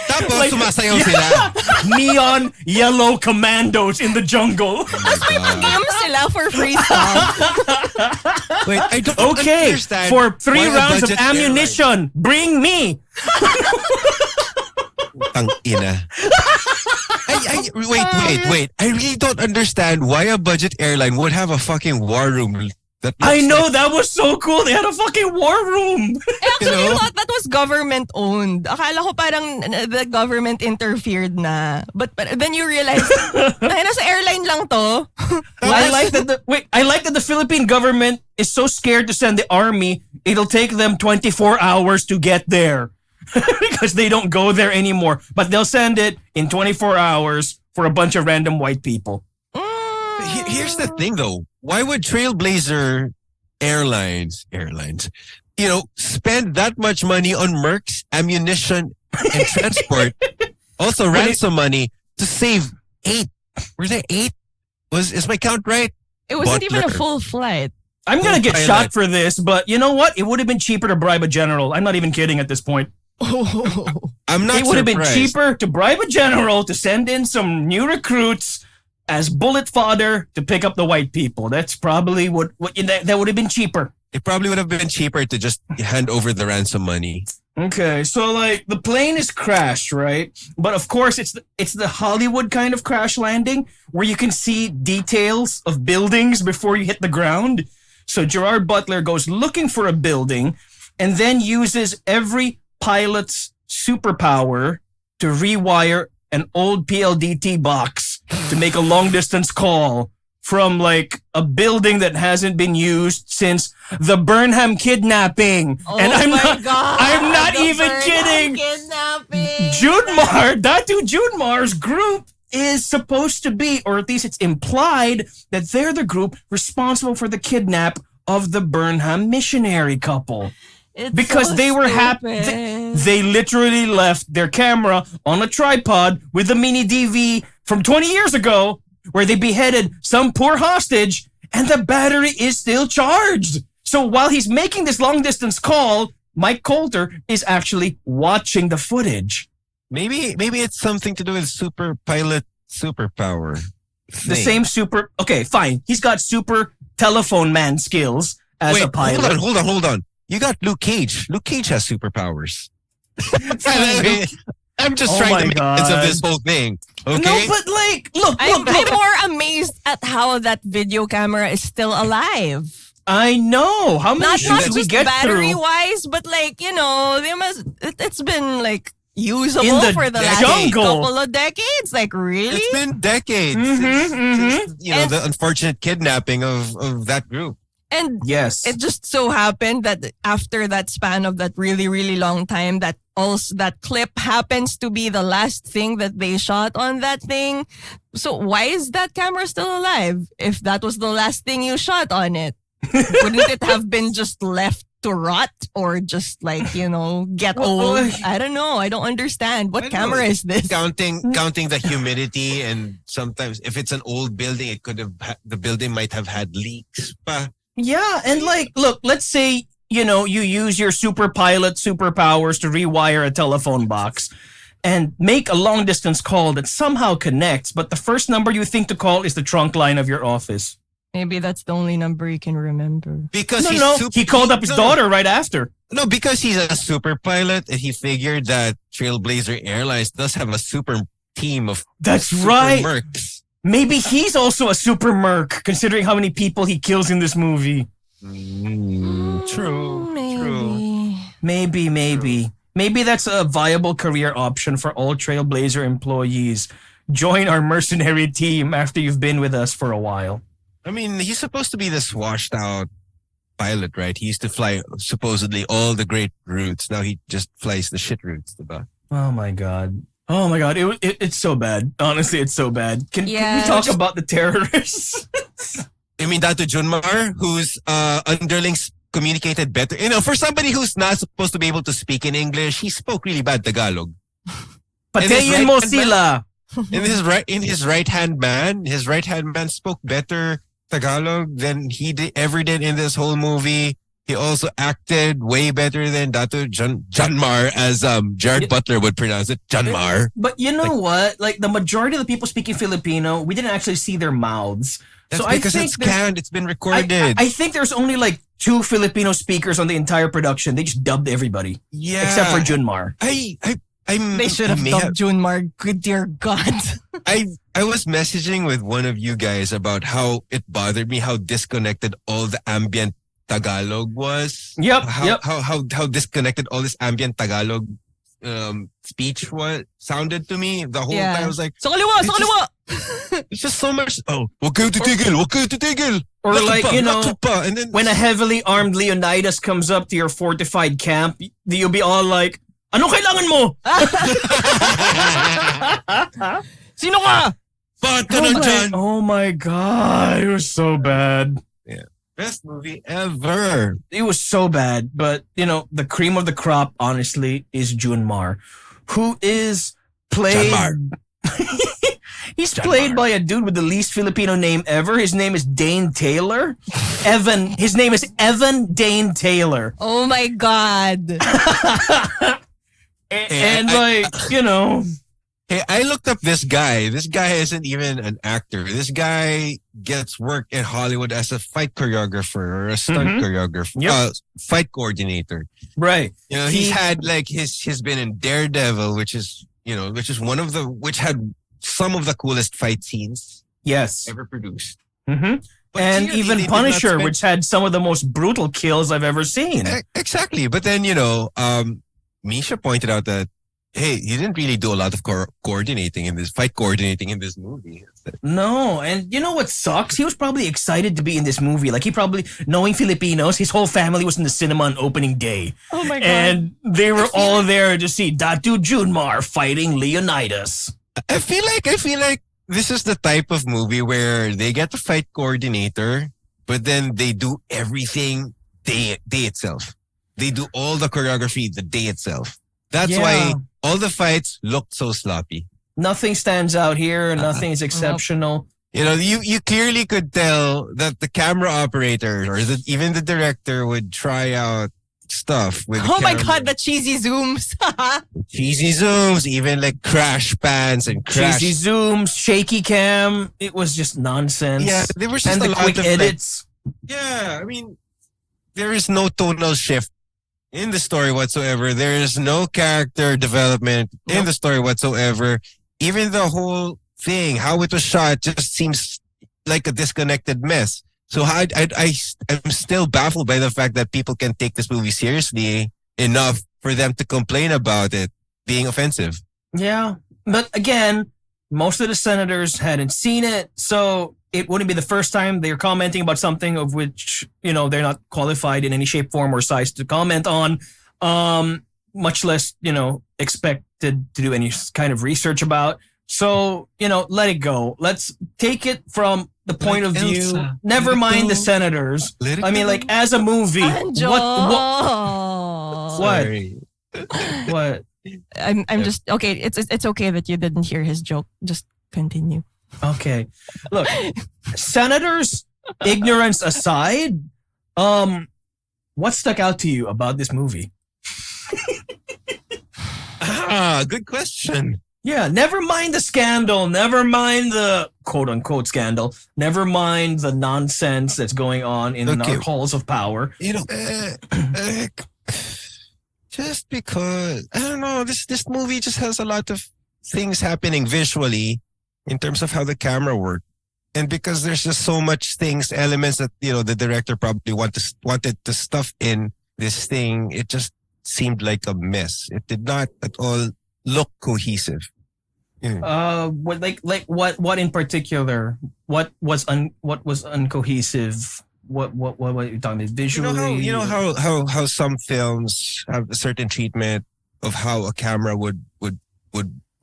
Tapos Like, sumasayaw sila. Neon yellow commandos in the jungle. Game sila for free stuff. Wait, I don't Okay, understand. for 3 why a rounds of budget ammunition, bring me. Tang ina. Wait. I really don't understand why a budget airline would have a fucking war room That I looks know, like, that was so cool. They had a fucking war room. Actually, You know? I thought that was government owned. Akala ko parang the government interfered na. But then you realize, nasa airline lang to. I like that the Philippine government is so scared to send the army, it'll take them 24 hours to get there. Because they don't go there anymore. But they'll send it in 24 hours for a bunch of random white people. Here's the thing, though. Why would Trailblazer Airlines, spend that much money on mercs, ammunition, and transport? Also, ransom money to save 8. Were there 8? Is my count right? It wasn't even a Butler. full flight. I'm going to get pilot. shot for this, but you know what? It would have been cheaper to bribe a general. I'm not even kidding at this point. I'm not It would have been surprised. cheaper to bribe a general to send in some new recruits as bullet fodder to pick up the white people. That's probably what that would have been cheaper. It probably would have been cheaper to just hand over the ransom money. Okay, so like the plane is crashed, right? But of course, it's the Hollywood kind of crash landing where you can see details of buildings before you hit the ground. So Gerard Butler goes looking for a building and then uses every pilot's superpower to rewire an old PLDT box to make a long distance call from like a building that hasn't been used since the Burnham kidnapping. And I'm not even kidding. Judemar's group is supposed to be, or at least it's implied that they're the group responsible for the kidnap of the Burnham missionary couple. Because so they were happy. stupid. They literally left their camera on a tripod with a mini DV from 20 years ago where they beheaded some poor hostage and the battery is still charged. So while he's making this long distance call, Mike Coulter is actually watching the footage. Maybe it's something to do with super pilot superpower. The same super... Okay, fine. He's got super telephone man skills as a pilot. Hold on. You got Luke Cage. Luke Cage has superpowers. I'm just Oh trying my to make sense of this whole thing. Okay? No, but like, look. I'm more amazed at how that video camera is still alive. I know. How many Not shots did we just get battery through? wise, but like, they must. It's been like usable In the for the last jungle. couple of decades. Like really? It's been decades since the unfortunate kidnapping of that group. And Yes. it just so happened that after that span of that really, really long time, that clip happens to be the last thing that they shot on that thing. So why is that camera still alive if that was the last thing you shot on it? Wouldn't it have been just left to rot or just like, get old? I don't know. I don't understand. What camera is this? Counting the humidity, and sometimes if it's an old building, it could have the building might have had leaks. Yeah, and like, look, let's say, you use your super pilot superpowers to rewire a telephone box and make a long distance call that somehow connects, but the first number you think to call is the trunk line of your office. Maybe that's the only number you can remember. Because He called up his daughter right after. No, because he's a super pilot and he figured that Trailblazer Airlines does have a super team of That's super right. mercs. Maybe he's also a super merc, considering how many people he kills in this movie. True. Maybe. Maybe that's a viable career option for all Trailblazer employees. Join our mercenary team after you've been with us for a while. I mean, he's supposed to be this washed out pilot, right? He used to fly supposedly all the great routes. Now he just flies the shit routes. Diba? Oh my god. It's so bad. Honestly, it's so bad. Can we talk about the terrorists? I mean, Dato Junmar, whose underlings communicated better. For somebody who's not supposed to be able to speak in English, he spoke really bad Tagalog. Patayin mo sila. His right hand man spoke better Tagalog than he ever did in this whole movie. He also acted way better than Dato Junmar, as Gerard Butler would pronounce it, Junmar. But you know what? Like the majority of the people speaking Filipino, we didn't actually see their mouths. That's so because I think it's canned. It's been recorded. I think there's only like 2 Filipino speakers on the entire production. They just dubbed everybody. Yeah. Except for Junmar. They should have dubbed Junmar. Good dear God. I was messaging with one of you guys about how it bothered me how disconnected all the ambient Tagalog was. Yep. How disconnected all this ambient Tagalog speech sounded to me. The whole time I was like, Sa kaliwa! It's just so much. Oh, wag kayo titigil. Or like, and then when a heavily armed Leonidas comes up to your fortified camp, you'll be all like, ano kailangan mo? Sino ka? Bakit ka nandyan? Oh my God. It was so bad. Yeah. Best movie ever. It was so bad. But, the cream of the crop, honestly, is Junmar, who is played... He's played by a dude with the least Filipino name ever. His name is Dane Taylor. His name is Evan Dane Taylor. Oh my God. And Hey, I looked up this guy. This guy isn't even an actor. This guy gets work in Hollywood as a fight choreographer or a stunt choreographer, fight coordinator. Right. He's had he's been in Daredevil, which had some of the coolest fight scenes ever produced. Mm-hmm. And even Punisher, which had some of the most brutal kills I've ever seen. Exactly. But then, Misha pointed out that, hey, he didn't really do a lot of fight coordinating in this movie. No, and you know what sucks? He was probably excited to be in this movie. Like, he probably, knowing Filipinos, his whole family was in the cinema on opening day. Oh my God. And they were all there to see Datu Junmar fighting Leonidas. I feel like this is the type of movie where they get the fight coordinator, but then they do everything day itself. They do all the choreography the day itself. That's why all the fights look so sloppy. Nothing stands out here. Nothing is exceptional. You clearly could tell that the camera operator or even the director would try out stuff with my God, the cheesy zooms. Cheesy zooms, even like crash pans and cheesy zooms, shaky cam. It was just nonsense. Yeah, there was just and a the lot quick of edits. I mean, there is no tonal shift in the story whatsoever. There is no character development in the story whatsoever. Even the whole thing, how it was shot, just seems like a disconnected mess. So I'm still baffled by the fact that people can take this movie seriously enough for them to complain about it being offensive. Yeah, but again, most of the senators hadn't seen it, so it wouldn't be the first time they're commenting about something of which, they're not qualified in any shape, form, or size to comment on, much less, expected to do any kind of research about. So, let it go. Let's take it from the point of view. Never mind the senators. I mean, like, as a movie. What? I'm just okay. It's okay that you didn't hear his joke. Just continue. Okay. Look, senators, ignorance aside, what stuck out to you about this movie? Good question. Yeah, never mind the scandal, never mind the quote-unquote scandal, never mind the nonsense that's going on in our halls of power. Just because, I don't know, this movie just has a lot of things happening visually in terms of how the camera worked. And because there's just so much elements that, the director probably wanted to stuff in this thing, it just seemed like a mess. It did not at all look cohesive. What in particular? What was uncohesive? What are you talking about? Visually? How some films have a certain treatment of how a camera would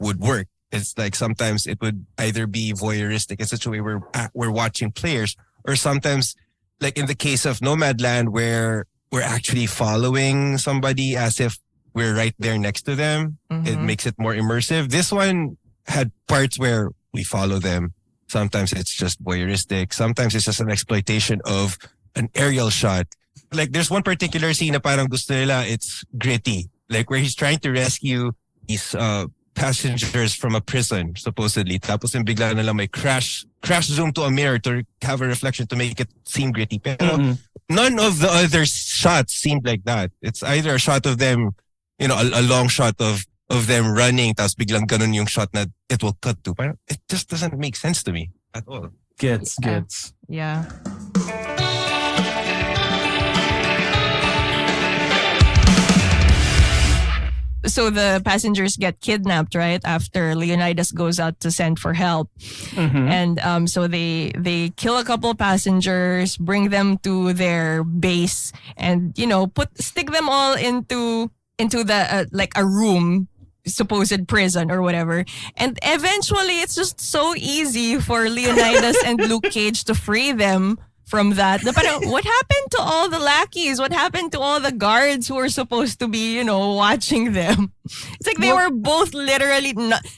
work. It's like sometimes it would either be voyeuristic in such a way where we're watching players, or sometimes, like in the case of Nomadland, where we're actually following somebody as if we're right there next to them. Mm-hmm. It makes it more immersive. This one had parts where we follow them. Sometimes it's just voyeuristic. Sometimes it's just an exploitation of an aerial shot. Like there's one particular scene na parang gusto nila, it's gritty. Like where he's trying to rescue these passengers from a prison, supposedly. Tapos yung bigla na lang may crash zoom to a mirror to have a reflection to make it seem gritty. Pero none of the other shots seemed like that. It's either a shot of them, a long shot of of them running, tapos biglang ganun yung shot na it will cut to. Parang, it just doesn't make sense to me at all. Gets. Yeah. So the passengers get kidnapped, right? After Leonidas goes out to send for help. And so they kill a couple passengers, bring them to their base, and stick them all into the like a room, supposed prison or whatever. And eventually it's just so easy for Leonidas and Luke Cage to free them from that. Parang, what happened to all the lackeys? What happened to all the guards who were supposed to be, watching them? It's like they were both literally,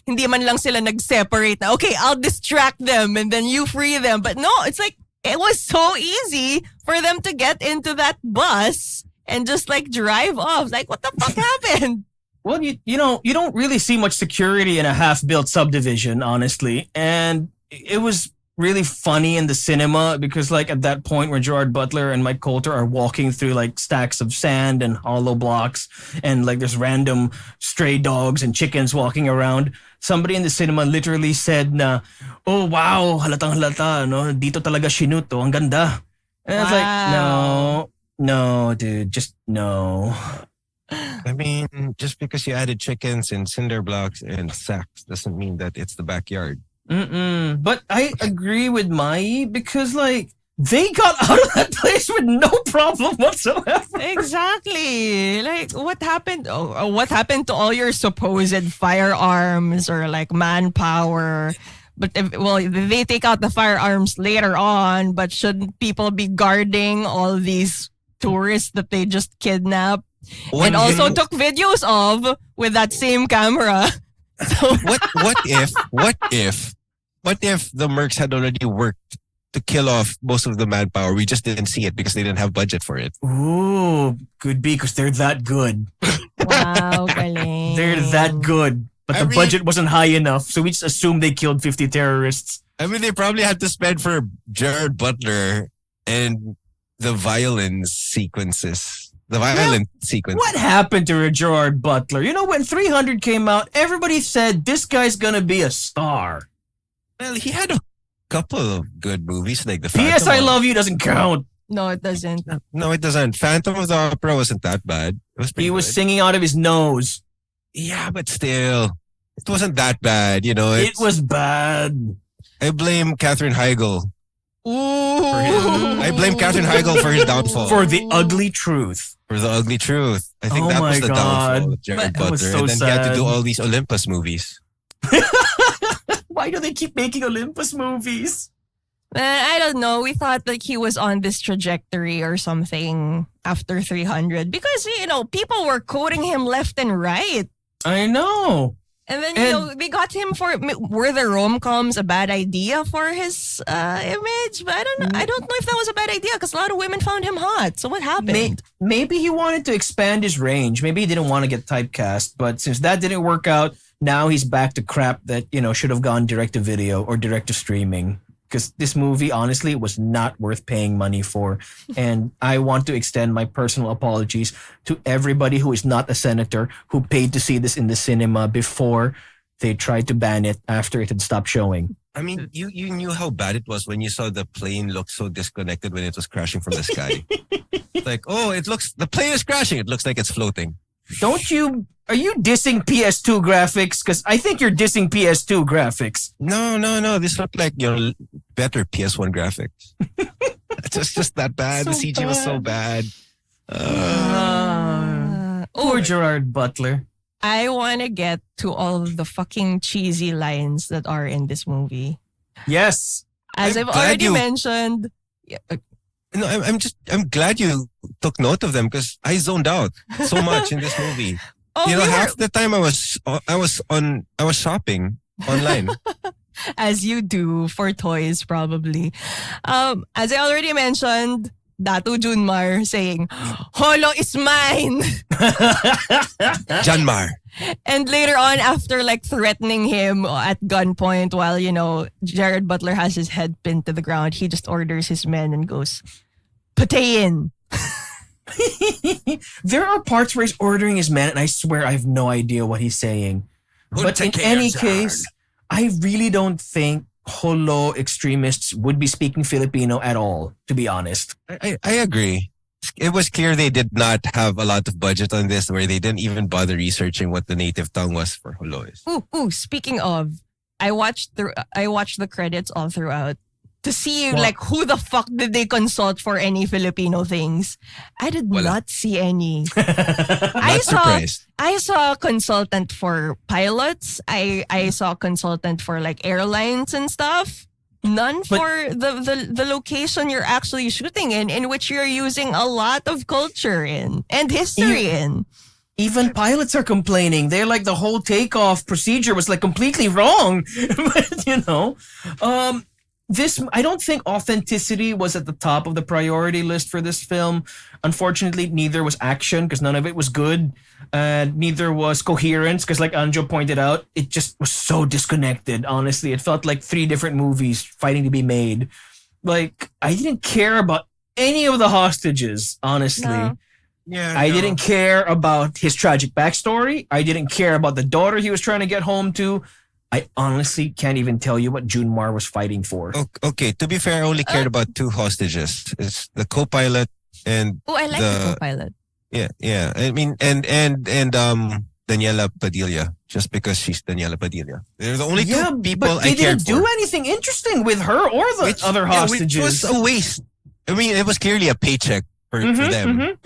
hindi man lang sila nag-separate na, okay, I'll distract them and then you free them. But no, it's like, it was so easy for them to get into that bus and just like drive off. Like, what the fuck happened? Well, you don't really see much security in a half-built subdivision, honestly. And it was really funny in the cinema because like at that point where Gerard Butler and Mike Coulter are walking through like stacks of sand and hollow blocks and like there's random stray dogs and chickens walking around, somebody in the cinema literally said na, oh wow, halatang halata, no? Dito talaga shinuto, ang ganda. And I was like, no, dude, just no. I mean, just because you added chickens and cinder blocks and sacks doesn't mean that it's the backyard. But I agree with Mai because like they got out of that place with no problem whatsoever. Exactly. Like what happened? What happened to all your supposed firearms or like manpower? But they take out the firearms later on. But shouldn't people be guarding all these tourists that they just kidnapped and also took videos of with that same camera? So What if the mercs had already worked to kill off most of the manpower? We just didn't see it because they didn't have budget for it. Ooh, could be because they're that good. Wow, galing. They're that good. But the budget wasn't high enough, so we just assumed they killed 50 terrorists. I mean, they probably had to spend for Gerard Butler and the violence sequences. What happened to Gerard Butler? When 300 came out, everybody said this guy's gonna be a star. Well, he had a couple of good movies like the Phantom. P.S. I Love You doesn't count. No, it doesn't. No, it doesn't. Phantom of the Opera wasn't that bad. It was He was good. singing out of his nose. Yeah, but still, it wasn't that bad. It was bad. I blame Katherine Heigl. Ooh. I blame Katherine Heigl for his downfall. For the ugly truth. For the ugly truth. I think Oh that my was the God. downfall of Gerard That Butler. was so And then he had to sad. do all these Olympus movies. Why do they keep making Olympus movies? I don't know. We thought that he was on this trajectory or something after 300 because, people were quoting him left and right. I know. And then, they got him for, were the rom-coms a bad idea for his image? But I don't know. I don't know if that was a bad idea because a lot of women found him hot. So what happened? Maybe he wanted to expand his range. Maybe he didn't want to get typecast. But since that didn't work out, now he's back to crap that, should have gone direct to video or direct to streaming. Because this movie, honestly, was not worth paying money for. And I want to extend my personal apologies to everybody who is not a senator who paid to see this in the cinema before they tried to ban it after it had stopped showing. I mean, you knew how bad it was when you saw the plane look so disconnected when it was crashing from the sky. Like, the plane is crashing. It looks like it's floating. Are you dissing PS2 graphics? Because I think you're dissing PS2 graphics. No. This looked like better PS1 graphics. It's just that bad. So the CG was so bad. Poor Gerard Butler. I want to get to all of the fucking cheesy lines that are in this movie. Yes. As I'm I've glad already you- mentioned. No, I'm glad you took note of them because I zoned out so much in this movie. Half the time I was shopping online. As you do for toys, probably. As I already mentioned, Datu Junmar saying, "Holo is mine." Janmar. And later on, after like threatening him at gunpoint while, Gerard Butler has his head pinned to the ground, he just orders his men and goes, "Patayin." There are parts where he's ordering his man, and I swear I have no idea what he's saying. But in any case, I really don't think holo extremists would be speaking Filipino at all, to be honest. I agree. It was clear they did not have a lot of budget on this, where they didn't even bother researching what the native tongue was for holois. Ooh, speaking of, I watched the credits all throughout to see like who the fuck did they consult for any Filipino things. I did not see any. Surprised. I saw a consultant for pilots. I saw a consultant for like airlines and stuff. None for the location you're actually shooting in which you're using a lot of culture in and history in. Even pilots are complaining. They're like, the whole takeoff procedure was like completely wrong. But, I don't think authenticity was at the top of the priority list for this film. Unfortunately, neither was action because none of it was good. Neither was coherence because, like Anjo pointed out, it just was so disconnected, honestly. It felt like 3 different movies fighting to be made. Like, I didn't care about any of the hostages, honestly. No. Yeah, I didn't care about his tragic backstory. I didn't care about the daughter he was trying to get home to. I honestly can't even tell you what Junmar was fighting for. Okay, to be fair, I only cared about 2 hostages. It's the co-pilot and I like the co-pilot. Yeah. I mean, and Daniela Padilla, just because she's Daniela Padilla. They're the only 2 people but I they cared didn't for. do anything interesting with her or the other hostages. Which was a waste. I mean, it was clearly a paycheck for them.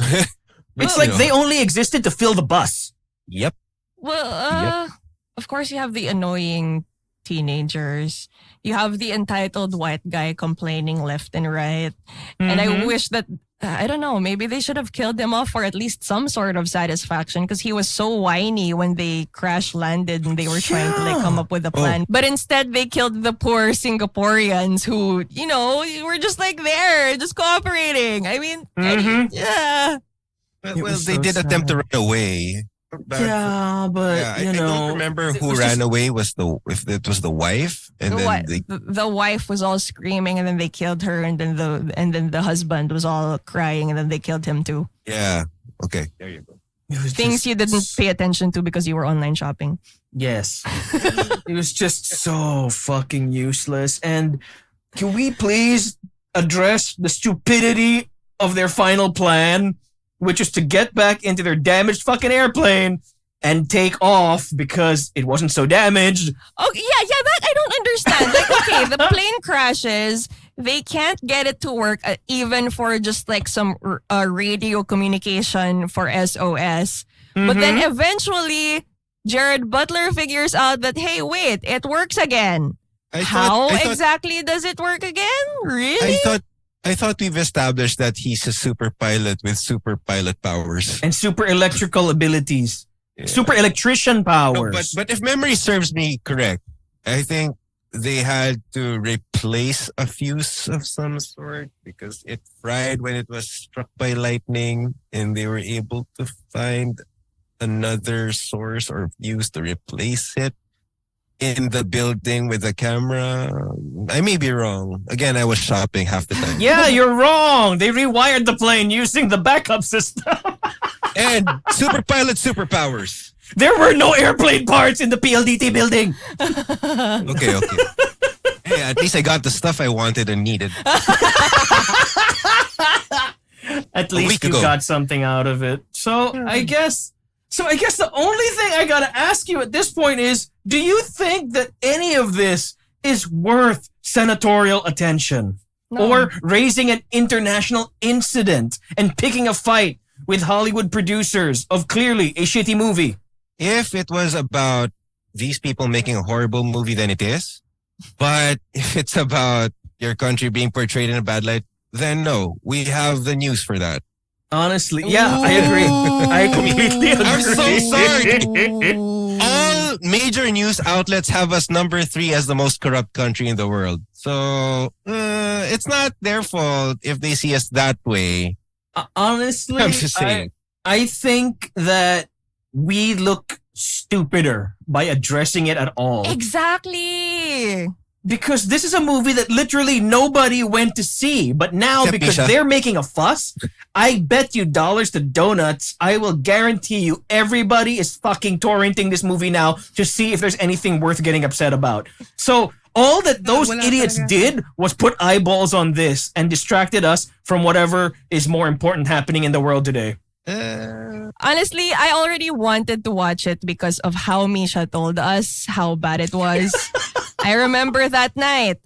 It's like they only existed to fill the bus. Yep. Well, of course you have the annoying teenagers. You have the entitled white guy complaining left and right. And I wish that, I don't know, maybe they should have killed him off for at least some sort of satisfaction because he was so whiny when they crash landed and they were trying to like come up with a plan. But instead they killed the poor Singaporeans who, were just like there, just cooperating. I mean, yeah. Well, they did attempt to run away. I don't remember who ran away. If it was the wife, and the wife was all screaming, and then they killed her, and then the husband was all crying, and then they killed him too. Yeah. Okay. There you go. Things you didn't pay attention to because you were online shopping. Yes. It was just so fucking useless. And can we please address the stupidity of their final plan, which is to get back into their damaged fucking airplane and take off because it wasn't so damaged. Oh, yeah, that I don't understand. Like, okay, the plane crashes. They can't get it to work even for just like some radio communication for SOS. But then eventually, Gerard Butler figures out that, hey, wait, it works again. How exactly does it work again? Really? I thought we've established that he's a super pilot with super pilot powers. And super electrical abilities. Yeah. Super electrician powers. No, but if memory serves me correct, I think they had to replace a fuse of some sort because it fried when it was struck by lightning, and they were able to find another source or fuse to replace it in the building with the camera. I may be wrong. Again, I was shopping half the time. Yeah, you're wrong. They rewired the plane using the backup system. And super pilot superpowers. There were no airplane parts in the PLDT building. Okay. Hey, at least I got the stuff I wanted and needed. At least you got something out of it. So I guess the only thing I gotta ask you at this point is, do you think that any of this is worth senatorial attention? No. Or raising an international incident and picking a fight with Hollywood producers of clearly a shitty movie? If it was about these people making a horrible movie, then it is. But if it's about your country being portrayed in a bad light, then no. We have the news for that. Honestly, yeah, I agree. I completely agree. I'm so sorry. All major news outlets have us number 3 as the most corrupt country in the world. So it's not their fault if they see us that way. Honestly, I'm just saying. I think that we look stupider by addressing it at all. Exactly. because this is a movie that literally nobody went to see. But now, Except because Misha. they're making a fuss, I bet you dollars to donuts, I will guarantee you everybody is fucking torrenting this movie now to see if there's anything worth getting upset about. So all that those Wala idiots talaga. did was put eyeballs on this and distracted us from whatever is more important happening in the world today. Honestly, I already wanted to watch it because of how Misha told us how bad it was. I remember that night.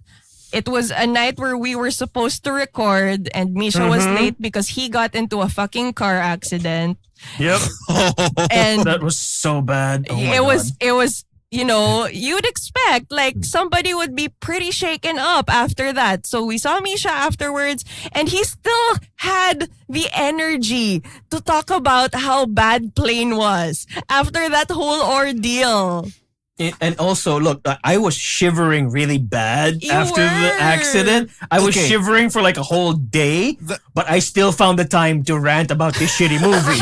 It was a night where we were supposed to record and Misha was late because he got into a fucking car accident. Yep. And That was so bad. Oh my it was you know, you'd expect like somebody would be pretty shaken up after that. So we saw Misha afterwards and he still had the energy to talk about how bad Plane was after that whole ordeal. And also, look, I was shivering really bad You after the were. accident. I was Okay. shivering for like a whole day, but I still found the time to rant about this shitty movie.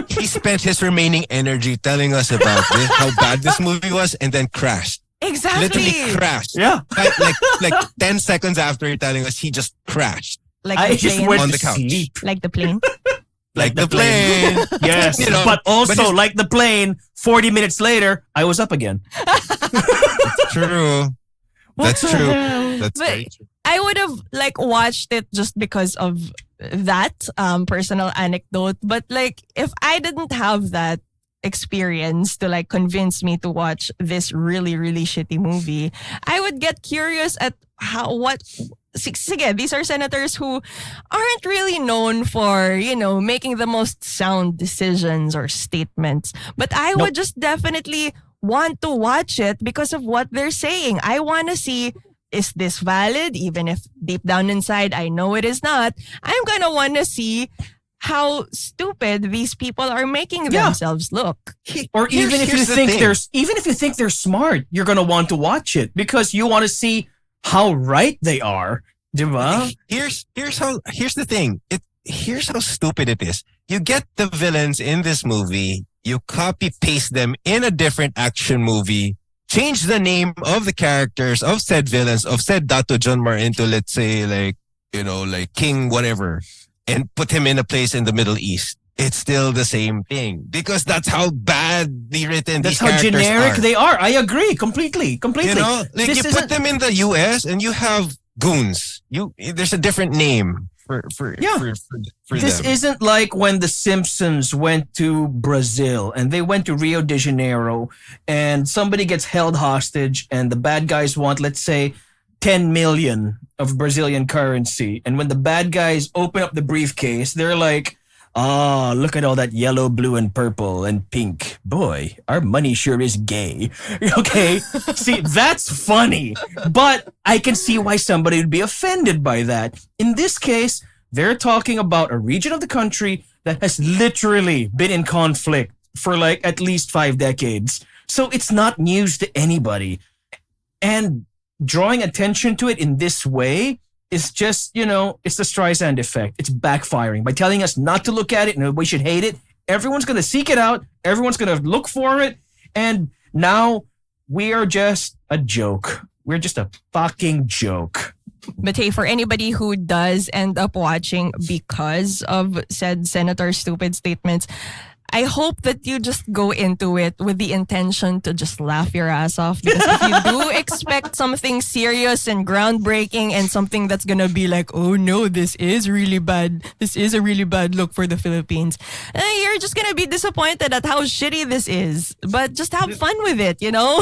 He spent his remaining energy telling us about this, how bad this movie was, and then crashed. Exactly. Literally crashed. Yeah. Like 10 seconds after telling us, he just crashed. Like I the just plane. went On to the couch. sleep. Like the plane. Like the plane. Yes, You know, but also but his- like the plane, 40 minutes later, I was up again. True. That's the true. hell? That's But- very true. I would have like watched it just because of that personal anecdote. But like if I didn't have that experience to like convince me to watch this really, really shitty movie, I would get curious at sige, these are senators who aren't really known for, you know, making the most sound decisions or statements. But I Nope. would just definitely want to watch it because of what they're saying. I want to see, is this valid? Even if deep down inside I know it is not, I'm gonna want to see how stupid these people are making Yeah. themselves look. Or even if you Here's the think thing. they're smart, you're gonna want to watch it because you want to see how right they are. Diba? Here's the thing. Here's how stupid it is. You get the villains in this movie, you copy paste them in a different action movie, change the name of the characters of said villains of said Dato Junmar into, let's say, like, you know, like King whatever, and put him in a place in the Middle East. It's still the same thing because that's how badly written That's these how characters generic are. they are. I agree completely. You know, like This you isn't- put them in the US and you have goons. There's a different name for Yeah. for This them. isn't like when the Simpsons went to Brazil and they went to Rio de Janeiro and somebody gets held hostage and the bad guys want, let's say, 10 million of Brazilian currency. And when the bad guys open up the briefcase, they're like, "Ah, look at all that yellow, blue, and purple and pink. Boy, our money sure is gay." Okay, see, that's funny. But I can see why somebody would be offended by that. In this case, they're talking about a region of the country that has literally been in conflict for like at least 5 decades. So it's not news to anybody. And drawing attention to it in this way is just, you know, it's the Streisand effect. It's backfiring. By telling us not to look at it and we should hate it, everyone's going to seek it out. Everyone's going to look for it. And now we are just a joke. We're just a fucking joke. But hey, for anybody who does end up watching because of said senator's stupid statements, I hope that you just go into it with the intention to just laugh your ass off. Because if you do expect something serious and groundbreaking and something that's gonna be like, oh no, this is really bad. This is a really bad look for the Philippines. You're just gonna be disappointed at how shitty this is. But just have fun with it, you know?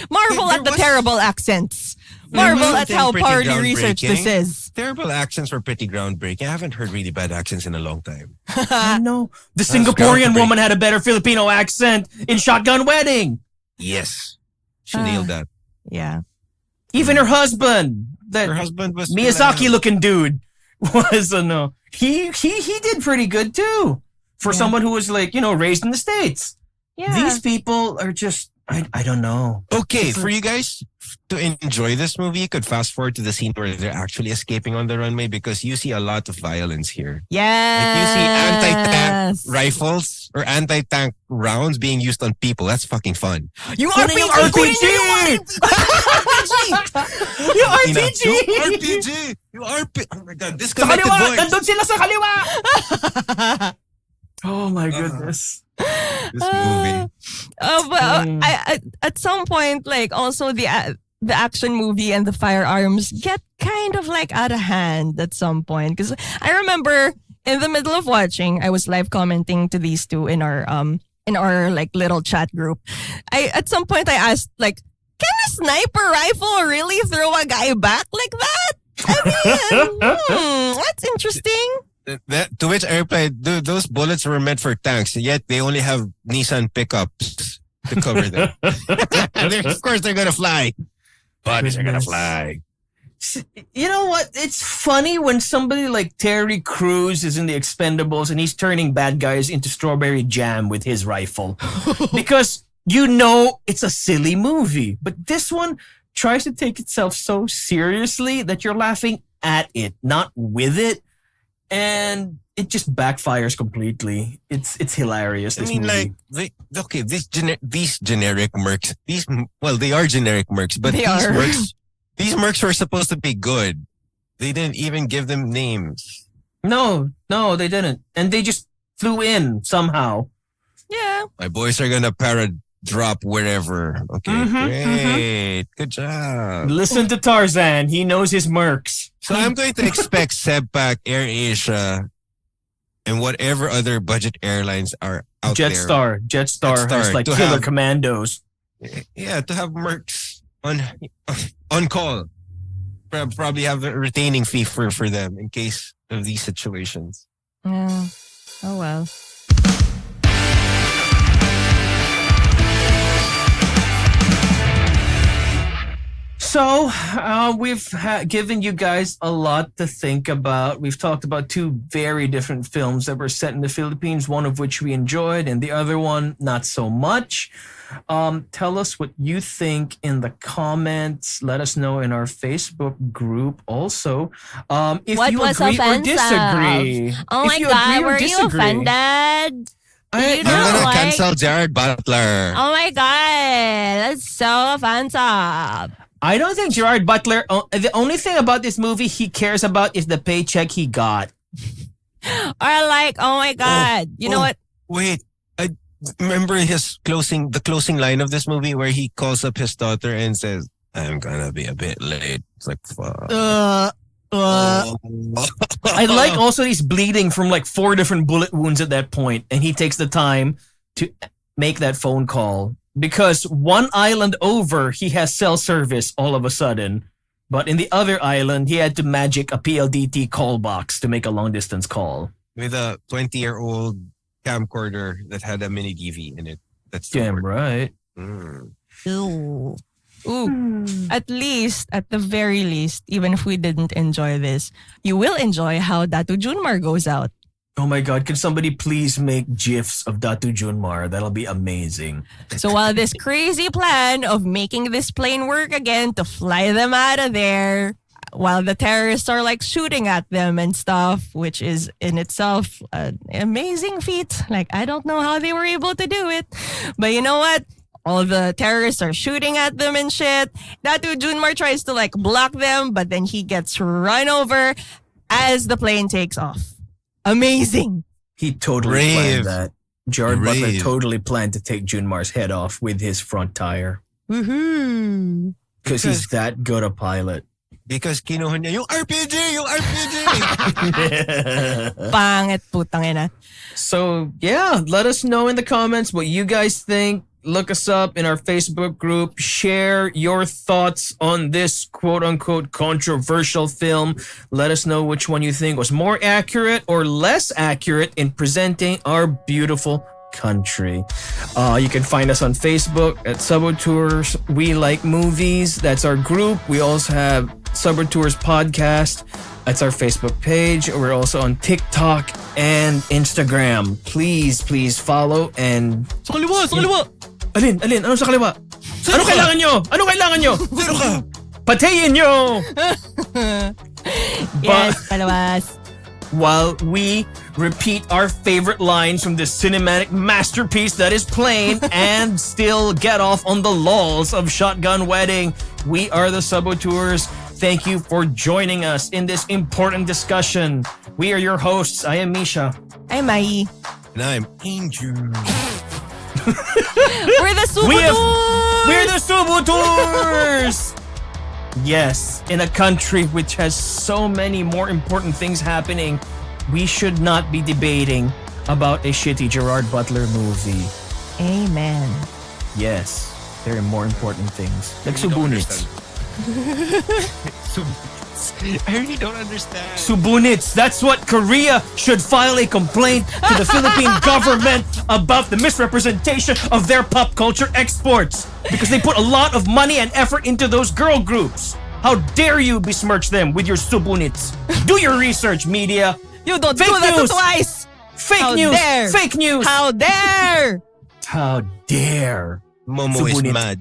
Marvel There at the was- terrible accents. There was Marvel at something how pretty poorly researched this groundbreaking. is. Terrible accents were pretty groundbreaking. I haven't heard really bad accents in a long time. I know. The Singaporean groundbreaking. woman had a better Filipino accent in Shotgun Wedding. Yes. She Ah. nailed that. Yeah. Even her husband, that Her husband was Miyazaki looking dude, was no. He did pretty good too for Yeah. someone who was like, you know, raised in the States. Yeah. These people are just I don't know. Okay, for you guys to enjoy this movie, you could fast forward to the scene where they're actually escaping on the runway because you see a lot of violence here. Yes. Like you see anti-tank rifles or anti-tank rounds being used on people. That's fucking fun. You Kunin yung RPG! Yung RPG! Yung RPG! Yung RPG! Oh my God, Sa disconnected kaliwa! voice! Nandun sila sa kaliwa! Oh my goodness. This movie. At some point, like also the action movie and the firearms get kind of like out of hand at some point. Because I remember in the middle of watching, I was live commenting to these two in our like little chat group. At some point I asked like, can a sniper rifle really throw a guy back like that? I mean, that's interesting. To which I replied, dude, those bullets were meant for tanks, yet they only have Nissan pickups to cover them. Of course they're gonna fly. Bodies are gonna fly. You know what? It's funny when somebody like Terry Crews is in the Expendables and he's turning bad guys into strawberry jam with his rifle. Because you know it's a silly movie. But this one tries to take itself so seriously that you're laughing at it, not with it. And it just backfires completely. It's hilarious. This movie. like, these generic mercs. They are generic mercs, but these mercs were supposed to be good. They didn't even give them names. No, they didn't, and they just flew in somehow. Yeah, my boys are gonna drop wherever. Okay, great, good job. Listen to Tarzan. He knows his mercs. So I'm going to expect Sebpac, AirAsia, and whatever other budget airlines are out there. Jetstar has like killer commandos. Yeah, to have mercs on call. Probably have a retaining fee for them in case of these situations. Yeah. Oh well. So, we've given you guys a lot to think about. We've talked about two very different films that were set in the Philippines, one of which we enjoyed and the other one not so much. Tell us what you think in the comments. Let us know in our Facebook group also. If what you was agree offensive? or disagree. Oh my God, were you offended? I'm gonna cancel Gerard Butler. Oh my God, that's so offensive. I don't think Gerard Butler, the only thing about this movie he cares about is the paycheck he got. Or like, oh my God, you know what? Wait, I remember the closing line of this movie where he calls up his daughter and says, I'm gonna be a bit late. It's like, fuck. I like also he's bleeding from like 4 different bullet wounds at that point, and he takes the time to make that phone call. Because one island over, he has cell service all of a sudden. But in the other island, he had to magic a PLDT call box to make a long-distance call. With a 20-year-old camcorder that had a mini DV in it. That's damn right. Ooh. At the very least, even if we didn't enjoy this, you will enjoy how Datu Junmar goes out. Oh my God, can somebody please make GIFs of Datu Junmar? That'll be amazing. So while this crazy plan of making this plane work again to fly them out of there, while the terrorists are like shooting at them and stuff, which is in itself an amazing feat. Like, I don't know how they were able to do it. But you know what? All the terrorists are shooting at them and shit. Datu Junmar tries to like block them, but then he gets run over as the plane takes off. Amazing. He totally planned that. Gerard Butler totally planned to take Junmar's head off with his front tire. Woohoo. Because he's that good a pilot. Because kinuha niya yung RPG! Pangit putang ina. So, yeah, let us know in the comments what you guys think. Look us up in our Facebook group. Share your thoughts on this quote-unquote controversial film. Let us know which one you think was more accurate or less accurate in presenting our beautiful country. You can find us on Facebook at Sub-Auteurs We Like Movies. That's our group. We also have Sub-Auteurs Podcast. That's our Facebook page. We're also on TikTok and Instagram. Please follow and... Sa kaliwa! Alin? Ano sa kaliwa? Ano kailangan nyo? Zero ka! Patayin nyo! Yes, palawas. While we repeat our favorite lines from this cinematic masterpiece that is Plane and still get off on the lulls of Shotgun Wedding. We are the Sub-Auteurs. Thank you for joining us in this important discussion. We are your hosts. I am Misha. I'm Mai. And I'm Angel. We're the Sub-Auteurs! We're the Sub-Auteurs! Yes, in a country which has so many more important things happening, we should not be debating about a shitty Gerard Butler movie. Amen. Yes, there are more important things. Like Subunits. I really don't understand. Subunits. That's what Korea should file a complaint to the Philippine government about the misrepresentation of their pop culture exports. Because they put a lot of money and effort into those girl groups. How dare you besmirch them with your Subunits? Do your research, media. You don't Fake do that news. twice! Fake How news. dare. Fake news. How dare! How dare. Momo is Subunit. mad.